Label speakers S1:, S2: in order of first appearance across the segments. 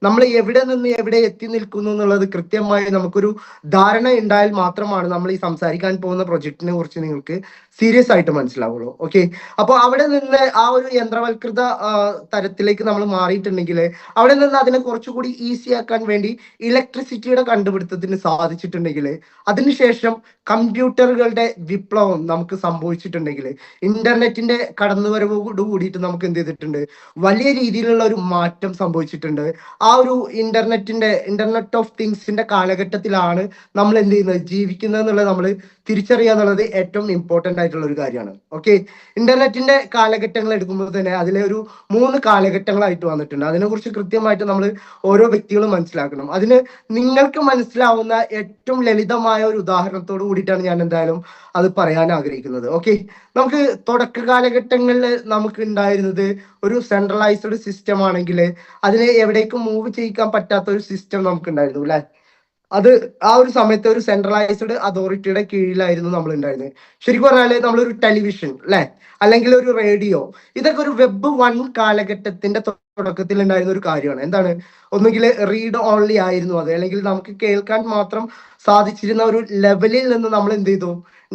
S1: നമ്മൾ എവിടെ നിന്ന് എവിടെ എത്തി നിൽക്കുന്നു എന്നുള്ളത് കൃത്യമായി നമുക്കൊരു ധാരണ ഉണ്ടായാൽ മാത്രമാണ് നമ്മൾ ഈ സംസാരിക്കാൻ പോകുന്ന പ്രൊജക്ടിനെ കുറിച്ച് നിങ്ങൾക്ക് സീരിയസ് ആയിട്ട് മനസ്സിലാവുള്ളൂ. ഓക്കെ, അപ്പോൾ അവിടെ നിന്ന് ആ ഒരു യന്ത്രവൽകൃത തരത്തിലേക്ക് നമ്മൾ മാറിയിട്ടുണ്ടെങ്കിൽ അവിടെ നിന്ന് അതിനെ കുറച്ചുകൂടി ഈസി ആക്കാൻ വേണ്ടി ഇലക്ട്രിസിറ്റിയുടെ കണ്ടുപിടുത്തത്തിന് സാധിച്ചിട്ടുണ്ടെങ്കിൽ, അതിനുശേഷം കമ്പ്യൂട്ടറുകളുടെ വിപ്ലവം നമുക്ക് സംഭവിച്ചിട്ടുണ്ടെങ്കിൽ, ഇന്റർനെറ്റിന്റെ കടന്നുവരവോട് കൂടിയിട്ട് നമുക്ക് എന്ത് ചെയ്തിട്ടുണ്ട്, വലിയ രീതിയിലുള്ള ഒരു മാറ്റം സംഭവിച്ചിട്ടുണ്ട്. ആ ഒരു ഇന്റർനെറ്റ് ഓഫ് തിങ്സിന്റെ കാലഘട്ടത്തിലാണ് നമ്മൾ എന്ത് ചെയ്യുന്നത്, ജീവിക്കുന്നത് എന്നുള്ളത് നമ്മൾ തിരിച്ചറിയുക എന്നുള്ളത് ഏറ്റവും ഇമ്പോർട്ടന്റ് ആയിട്ടുള്ള ഒരു കാര്യമാണ്. ഓക്കെ, ഇന്റർനെറ്റിന്റെ കാലഘട്ടങ്ങൾ എടുക്കുമ്പോൾ തന്നെ അതിലെ ഒരു 3 കാലഘട്ടങ്ങളായിട്ട് വന്നിട്ടുണ്ട്. അതിനെക്കുറിച്ച് കൃത്യമായിട്ട് നമ്മൾ ഓരോ വ്യക്തികളും മനസ്സിലാക്കണം. അതിന് നിങ്ങൾക്ക് മനസ്സിലാവുന്ന ഏറ്റവും ലളിതമായ ഒരു ഉദാഹരണത്തോട് കൂടിയിട്ടാണ് ഞാൻ എന്തായാലും അത് പറയാൻ ആഗ്രഹിക്കുന്നത്. ഓക്കെ, നമുക്ക് തുടക്ക കാലഘട്ടങ്ങളിൽ നമുക്ക് ഉണ്ടായിരുന്നത് ഒരു സെൻട്രലൈസ്ഡ് സിസ്റ്റം ആണെങ്കിൽ അതിനെ എവിടേക്കും മൂവ് ചെയ്യിക്കാൻ പറ്റാത്ത ഒരു സിസ്റ്റം നമുക്ക് ഉണ്ടായിരുന്നു അല്ലെ. അത് ആ ഒരു സമയത്ത് ഒരു സെൻട്രലൈസ്ഡ് അതോറിറ്റിയുടെ കീഴിലായിരുന്നു നമ്മൾ ഉണ്ടായിരുന്നത്. ശരിക്കും പറഞ്ഞാല് നമ്മളൊരു ടെലിവിഷൻ അല്ലെ, അല്ലെങ്കിൽ ഒരു റേഡിയോ, ഇതൊക്കെ ഒരു വെബ് 1 കാലഘട്ടത്തിന്റെ തുടക്കത്തിൽ ഉണ്ടായിരുന്ന ഒരു കാര്യമാണ്. എന്താണ്, ഒന്നുകിൽ റീഡ് ഓൺലി ആയിരുന്നു അത്, അല്ലെങ്കിൽ നമുക്ക് കേൾക്കാൻ മാത്രം സാധിച്ചിരുന്ന ഒരു ലെവലിൽ നിന്ന് നമ്മൾ എന്ത് ചെയ്തു,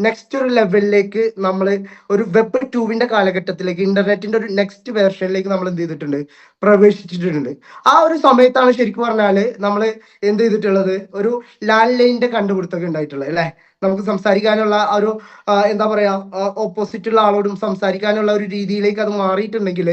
S1: നെക്സ്റ്റ് ഒരു ലെവലിലേക്ക് നമ്മൾ ഒരു വെബ് 2 കാലഘട്ടത്തിലേക്ക്, ഇന്റർനെറ്റിന്റെ ഒരു നെക്സ്റ്റ് വേർഷനിലേക്ക് നമ്മൾ എന്ത് ചെയ്തിട്ടുണ്ട്, പ്രവേശിച്ചിട്ടുണ്ട്. ആ ഒരു സമയത്താണ് ശരിക്കും പറഞ്ഞാല് നമ്മൾ എന്ത് ചെയ്തിട്ടുള്ളത്, ഒരു ലാൻഡ് ലൈനിന്റെ കണ്ടുപിടുത്തമൊക്കെ ഉണ്ടായിട്ടുള്ളത് അല്ലെ. നമുക്ക് സംസാരിക്കാനുള്ള ഒരു എന്താ പറയാ, ഓപ്പോസിറ്റുള്ള ആളോടും സംസാരിക്കാനുള്ള ഒരു രീതിയിലേക്ക് അത് മാറിയിട്ടുണ്ടെങ്കിൽ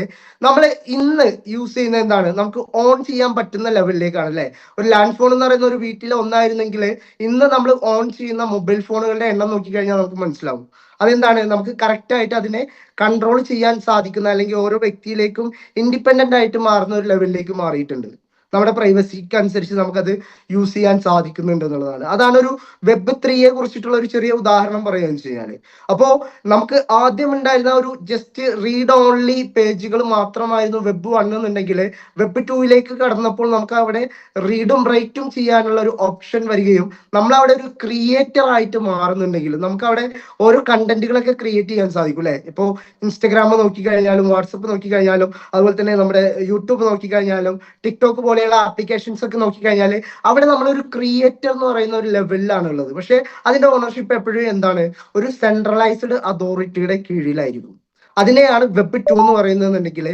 S1: നമ്മൾ ഇന്ന് യൂസ് ചെയ്യുന്ന എന്താണ്, നമുക്ക് ഓൺ ചെയ്യാൻ പറ്റുന്ന ലെവലിലേക്കാണ് അല്ലെ. ഒരു ലാൻഡ് ഫോൺ എന്ന് പറയുന്ന ഒരു വീട്ടിൽ ഒന്നായിരുന്നെങ്കിൽ ഇന്ന് നമ്മൾ ഓൺ ചെയ്യുന്ന മൊബൈൽ ഫോണുകളുടെ എണ്ണം നോക്കിക്കഴിഞ്ഞാൽ നമുക്ക് മനസ്സിലാവും. അതെന്താണ്, നമുക്ക് കറക്റ്റ് ആയിട്ട് അതിനെ കൺട്രോൾ ചെയ്യാൻ സാധിക്കുന്ന, അല്ലെങ്കിൽ ഓരോ വ്യക്തിയിലേക്കും ഇൻഡിപെൻഡന്റ് ആയിട്ട് മാറുന്ന ഒരു ലെവലിലേക്ക് മാറിയിട്ടുണ്ട്. നമ്മുടെ പ്രൈവസിക്ക് അനുസരിച്ച് നമുക്കത് യൂസ് ചെയ്യാൻ സാധിക്കുന്നുണ്ട് എന്നുള്ളതാണ്. അതാണ് ഒരു വെബ് 3 കുറിച്ചിട്ടുള്ള ഒരു ചെറിയ ഉദാഹരണം പറയുകയെന്ന് വെച്ചാല്. അപ്പോ നമുക്ക് ആദ്യം ഉണ്ടായിരുന്ന ഒരു ജസ്റ്റ് റീഡ് ഓൺലി പേജുകൾ മാത്രമായിരുന്നു വെബ് 1 എന്നുണ്ടെങ്കിൽ, വെബ് 2 കടന്നപ്പോൾ നമുക്ക് അവിടെ റീഡും റൈറ്റും ചെയ്യാനുള്ള ഒരു ഓപ്ഷൻ വരികയും നമ്മൾ അവിടെ ഒരു ക്രിയേറ്റർ ആയിട്ട് മാറുന്നുണ്ടെങ്കിൽ നമുക്ക് അവിടെ ഓരോ കണ്ടന്റുകളൊക്കെ ക്രിയേറ്റ് ചെയ്യാൻ സാധിക്കും അല്ലെ. ഇപ്പോൾ ഇൻസ്റ്റഗ്രാം നോക്കിക്കഴിഞ്ഞാലും, വാട്സപ്പ് നോക്കിക്കഴിഞ്ഞാലും, അതുപോലെ തന്നെ നമ്മുടെ യൂട്യൂബ് നോക്കിക്കഴിഞ്ഞാലും, ടിക്ടോക്ക് പോലെ ആപ്ലിക്കേഷൻസ് ഒക്കെ നോക്കിക്കഴിഞ്ഞാൽ അവിടെ നമ്മളൊരു ക്രിയേറ്റർ എന്ന് പറയുന്ന ഒരു ലെവലിലാണ് ഉള്ളത്. പക്ഷെ അതിന്റെ ഓണർഷിപ്പ് എപ്പോഴും എന്താണ്, ഒരു സെൻട്രലൈസ്ഡ് അതോറിറ്റിയുടെ കീഴിലായിരിക്കും. അതിനെയാണ് വെബ് 2 എന്ന് പറയുന്നതെന്നുണ്ടെങ്കിൽ,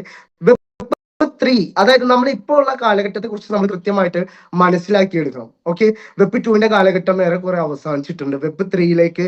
S1: വെബ് 3, അതായത് നമ്മൾ ഇപ്പോൾ ഉള്ള കാലഘട്ടത്തെ കുറിച്ച് നമ്മൾ കൃത്യമായിട്ട് മനസ്സിലാക്കിയെടുക്കണം. ഓക്കെ, വെബ് 2 കാലഘട്ടം ഏറെക്കുറെ അവസാനിച്ചിട്ടുണ്ട്. വെബ് 3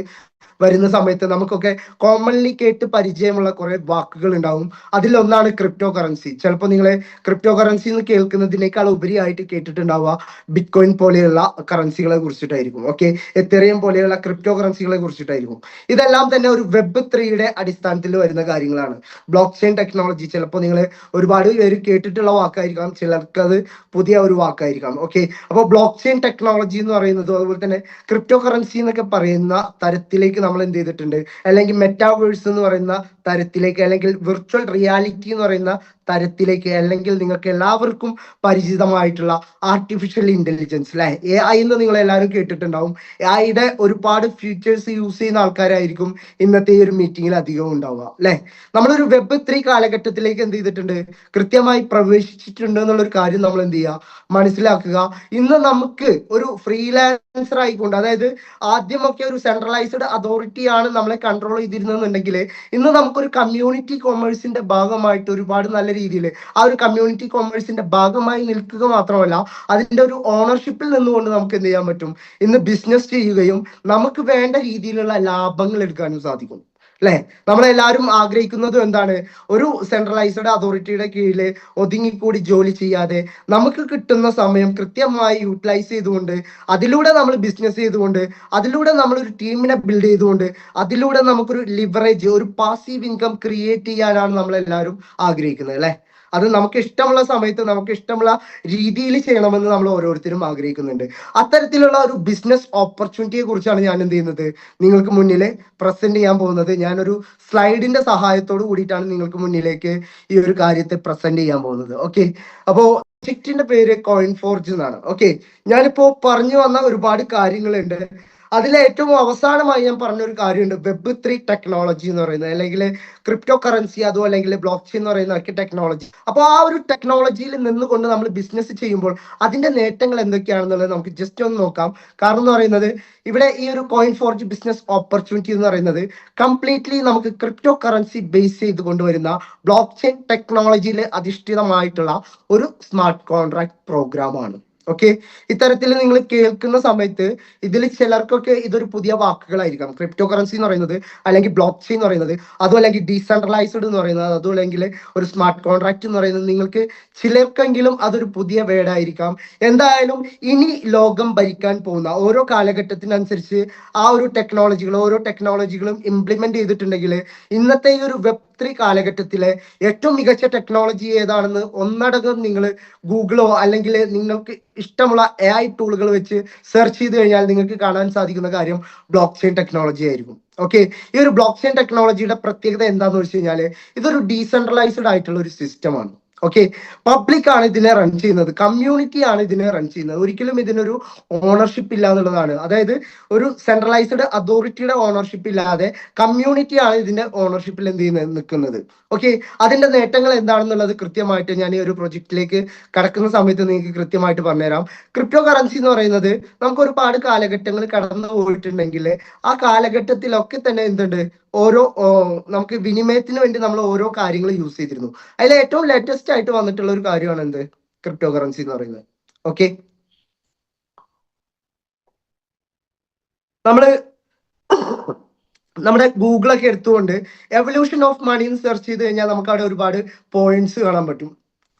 S1: വരുന്ന സമയത്ത് നമുക്കൊക്കെ കോമൺലി കേട്ട് പരിചയമുള്ള കുറെ വാക്കുകൾ ഉണ്ടാവും. അതിലൊന്നാണ് ക്രിപ്റ്റോ കറൻസി. ചിലപ്പോൾ നിങ്ങൾ ക്രിപ്റ്റോ കറൻസി എന്ന് കേൾക്കുന്നതിനേക്കാൾ ഉപരിയായിട്ട് കേട്ടിട്ടുണ്ടാവുക ബിറ്റ്കോയിൻ പോലെയുള്ള കറൻസികളെ കുറിച്ചിട്ടായിരിക്കും. ഓക്കെ, എത്തേറിയം പോലെയുള്ള ക്രിപ്റ്റോ കറൻസികളെ കുറിച്ചിട്ടായിരിക്കും. ഇതെല്ലാം തന്നെ ഒരു വെബ് 3 അടിസ്ഥാനത്തിൽ വരുന്ന കാര്യങ്ങളാണ്. ബ്ലോക്ക് ചെയിൻ ടെക്നോളജി ചിലപ്പോൾ നിങ്ങൾ ഒരുപാട് പേര് കേട്ടിട്ടുള്ള വാക്കായിരിക്കാം, ചിലർക്ക് അത് പുതിയ ഒരു വാക്കായിരിക്കാം. ഓക്കെ, അപ്പോൾ ബ്ലോക്ക് ചെയിൻ ടെക്നോളജി എന്ന് പറയുന്നത്, അതുപോലെ തന്നെ ക്രിപ്റ്റോ കറൻസി എന്നൊക്കെ പറയുന്ന തരത്തിലേക്ക് നമ്മൾ എന്ത് ചെയ്തിട്ടുണ്ട്, അല്ലെങ്കിൽ മെറ്റാവേഴ്സ് എന്ന് പറയുന്ന തരത്തിലേക്ക്, അല്ലെങ്കിൽ വിർച്വൽ റിയാലിറ്റി എന്ന് പറയുന്ന തരത്തിലേക്ക്, അല്ലെങ്കിൽ നിങ്ങൾക്ക് എല്ലാവർക്കും പരിചിതമായിട്ടുള്ള ആർട്ടിഫിഷ്യൽ ഇന്റലിജൻസ് അല്ലെ, AI എന്ന് നിങ്ങൾ എല്ലാവരും കേട്ടിട്ടുണ്ടാവും. AI ഒരുപാട് ഫീച്ചേഴ്സ് യൂസ് ചെയ്യുന്ന ആൾക്കാരായിരിക്കും ഇന്നത്തെ ഈ ഒരു മീറ്റിംഗിൽ അധികവും ഉണ്ടാവുക അല്ലെ. നമ്മളൊരു വെബ് 3 കാലഘട്ടത്തിലേക്ക് എന്ത് ചെയ്തിട്ടുണ്ട്, കൃത്യമായി പ്രവേശിച്ചിട്ടുണ്ട് എന്നുള്ളൊരു കാര്യം നമ്മൾ എന്ത് ചെയ്യുക, മനസ്സിലാക്കുക. ഇന്ന് നമുക്ക് ഒരു ഫ്രീലാൻസർ ആയിക്കൊണ്ട്, അതായത് ആദ്യമൊക്കെ ഒരു സെൻട്രലൈസ്ഡ് അതോറിറ്റിയാണ് നമ്മളെ കൺട്രോൾ ചെയ്തിരുന്നെന്നുണ്ടെങ്കിൽ, ഇന്ന് നമുക്കൊരു കമ്മ്യൂണിറ്റി കൊമേഴ്സിന്റെ ഭാഗമായിട്ട് ഒരുപാട് നല്ല രീതിയിൽ ആ ഒരു കമ്മ്യൂണിറ്റി കൊമേഴ്സിന്റെ ഭാഗമായി നിൽക്കുക മാത്രമല്ല, അതിന്റെ ഒരു ഓണർഷിപ്പിൽ നിന്നുകൊണ്ട് നമുക്ക് എന്ത് ചെയ്യാൻ പറ്റും, ഇന്ന് ബിസിനസ് ചെയ്യുകയും നമുക്ക് വേണ്ട രീതിയിലുള്ള ലാഭങ്ങൾ എടുക്കാനും സാധിക്കും അല്ലെ. നമ്മളെല്ലാവരും ആഗ്രഹിക്കുന്നതും എന്താണ്, ഒരു സെൻട്രലൈസ്ഡ് അതോറിറ്റിയുടെ കീഴിൽ ഒതുങ്ങിക്കൂടി ജോലി ചെയ്യാതെ നമുക്ക് കിട്ടുന്ന സമയം കൃത്യമായി യൂട്ടിലൈസ് ചെയ്തുകൊണ്ട്, അതിലൂടെ നമ്മൾ ബിസിനസ് ചെയ്തുകൊണ്ട്, അതിലൂടെ നമ്മൾ ഒരു ടീമിനെ ബിൽഡ് ചെയ്തുകൊണ്ട്, അതിലൂടെ നമുക്കൊരു ലിവറേജ്, ഒരു പാസീവ് ഇൻകം ക്രിയേറ്റ് ചെയ്യാനാണ് നമ്മളെല്ലാവരും ആഗ്രഹിക്കുന്നത് അല്ലെ. അത് നമുക്ക് ഇഷ്ടമുള്ള സമയത്ത് നമുക്ക് ഇഷ്ടമുള്ള രീതിയിൽ ചെയ്യണമെന്ന് നമ്മൾ ഓരോരുത്തരും ആഗ്രഹിക്കുന്നുണ്ട്. അത്തരത്തിലുള്ള ഒരു ബിസിനസ് ഓപ്പർച്യൂണിറ്റിയെ കുറിച്ചാണ് ഞാൻ എന്ത് ചെയ്യുന്നത്, നിങ്ങൾക്ക് മുന്നിൽ പ്രസന്റ് ചെയ്യാൻ പോകുന്നത്. ഞാനൊരു സ്ലൈഡിന്റെ സഹായത്തോട് കൂടിയിട്ടാണ് നിങ്ങൾക്ക് മുന്നിലേക്ക് ഈ ഒരു കാര്യത്തെ പ്രസന്റ് ചെയ്യാൻ പോകുന്നത്. ഓക്കെ, അപ്പോ പ്രൊജക്റ്റിന്റെ പേര് കോയിൻ ഫോർജ് എന്നാണ്. ഓക്കെ, ഞാനിപ്പോ പറഞ്ഞു വന്ന ഒരുപാട് കാര്യങ്ങളുണ്ട്. അതിലെ ഏറ്റവും അവസാനമായി ഞാൻ പറഞ്ഞൊരു കാര്യമുണ്ട്, Web3 ടെക്നോളജി എന്ന് പറയുന്നത്, അല്ലെങ്കിൽ ക്രിപ്റ്റോ കറൻസി, അതും അല്ലെങ്കിൽ ബ്ലോക്ക് ചെയിൻ എന്ന് പറയുന്ന ടെക്നോളജി. അപ്പോൾ ആ ഒരു ടെക്നോളജിയിൽ നിന്നുകൊണ്ട് നമ്മൾ ബിസിനസ് ചെയ്യുമ്പോൾ അതിന്റെ നേട്ടങ്ങൾ എന്തൊക്കെയാണെന്നുള്ളത് നമുക്ക് ജസ്റ്റ് ഒന്ന് നോക്കാം. കാരണം എന്ന് പറയുന്നത് ഇവിടെ ഈ ഒരു കോയിൻ ഫോർജ് ബിസിനസ് ഓപ്പർച്യൂണിറ്റി എന്ന് പറയുന്നത് കംപ്ലീറ്റ്ലി നമുക്ക് ക്രിപ്റ്റോ കറൻസി ബേസ് ചെയ്ത് കൊണ്ടുവരുന്ന ബ്ലോക്ക് ചെയിൻ ടെക്നോളജിയിൽ അധിഷ്ഠിതമായിട്ടുള്ള ഒരു സ്മാർട്ട് കോൺട്രാക്ട് പ്രോഗ്രാമാണ്. ഓക്കെ, ഇത്തരത്തിൽ നിങ്ങൾ കേൾക്കുന്ന സമയത്ത് ഇതിൽ ചിലർക്കൊക്കെ ഇതൊരു പുതിയ വാക്കുകളായിരിക്കാം. ക്രിപ്റ്റോ കറൻസി എന്ന് പറയുന്നത്, അല്ലെങ്കിൽ ബ്ലോക്ക് ചെയിൻ എന്ന് പറയുന്നത്, അതും അല്ലെങ്കിൽ ഡീസെൻട്രലൈസ്ഡ് എന്ന് പറയുന്നത്, അതും അല്ലെങ്കിൽ ഒരു സ്മാർട്ട് കോൺട്രാക്ട് എന്ന് പറയുന്നത് നിങ്ങൾക്ക് ചിലർക്കെങ്കിലും അതൊരു പുതിയ വേർഡായിരിക്കാം. എന്തായാലും ഇനി ലോകം ഭരിക്കാൻ പോകുന്ന ഓരോ കാലഘട്ടത്തിനനുസരിച്ച് ആ ഒരു ഓരോ ടെക്നോളജികളും ഇംപ്ലിമെന്റ് ചെയ്തിട്ടുണ്ടെങ്കിൽ ഇന്നത്തെ ഈ ഒരു Web3 കാലഘട്ടത്തിലെ ഏറ്റവും മികച്ച ടെക്നോളജി ഏതാണെന്ന് ഒന്നടങ്കം നിങ്ങൾ ഗൂഗിളോ അല്ലെങ്കിൽ നിങ്ങൾക്ക് ഇഷ്ടമുള്ള AI ടൂളുകൾ വെച്ച് സെർച്ച് ചെയ്ത് കഴിഞ്ഞാൽ നിങ്ങൾക്ക് കാണാൻ സാധിക്കുന്ന കാര്യം ബ്ലോക്ക് ചെയിൻ ടെക്നോളജി ആയിരിക്കും. ഓക്കെ, ഈ ഒരു ബ്ലോക്ക് ചെയിൻ ടെക്നോളജിയുടെ പ്രത്യേകത എന്താന്ന് വെച്ച് കഴിഞ്ഞാൽ ഇതൊരു ഡീസെൻട്രലൈസ്ഡ് ആയിട്ടുള്ള ഒരു സിസ്റ്റമാണ്. ഓക്കെ, പബ്ലിക് ആണ് ഇതിനെ റൺ ചെയ്യുന്നത്, കമ്മ്യൂണിറ്റി ആണ് ഇതിനെ റൺ ചെയ്യുന്നത്. ഒരിക്കലും ഇതിനൊരു ഓണർഷിപ്പ് ഇല്ല എന്നുള്ളതാണ്. അതായത് ഒരു സെൻട്രലൈസ്ഡ് അതോറിറ്റിയുടെ ഓണർഷിപ്പ് ഇല്ലാതെ കമ്മ്യൂണിറ്റി ആണ് ഇതിന്റെ ഓണർഷിപ്പിൽ എന്ത് ചെയ്യുന്നത് നിൽക്കുന്നത്. ഓക്കെ, അതിന്റെ നേട്ടങ്ങൾ എന്താണെന്നുള്ളത് കൃത്യമായിട്ട് ഞാൻ ഈ ഒരു പ്രൊജക്റ്റിലേക്ക് കടക്കുന്ന സമയത്ത് നിങ്ങൾക്ക് കൃത്യമായിട്ട് പറഞ്ഞുതരാം. ക്രിപ്റ്റോ കറൻസി എന്ന് പറയുന്നത് നമുക്ക് ഒരുപാട് കാലഘട്ടങ്ങൾ കടന്നു പോയിട്ടുണ്ടെങ്കിൽ ആ കാലഘട്ടത്തിലൊക്കെ തന്നെ എന്തുണ്ട്, നമുക്ക് വിനിമയത്തിന് വേണ്ടി നമ്മൾ ഓരോ കാര്യങ്ങൾ യൂസ് ചെയ്തിരുന്നു. അതിൽ ഏറ്റവും ലേറ്റസ്റ്റ് ആയിട്ട് വന്നിട്ടുള്ള ഒരു കാര്യമാണ് എന്ത്, ക്രിപ്റ്റോ കറൻസി എന്ന് പറയുന്നത്. ഓക്കെ, നമ്മള് നമ്മുടെ ഗൂഗിളൊക്കെ എടുത്തുകൊണ്ട് എവല്യൂഷൻ ഓഫ് മണി എന്ന് സെർച്ച് ചെയ്ത് കഴിഞ്ഞാൽ നമുക്ക് അവിടെ ഒരുപാട് പോയിന്റ്സ് കാണാൻ പറ്റും.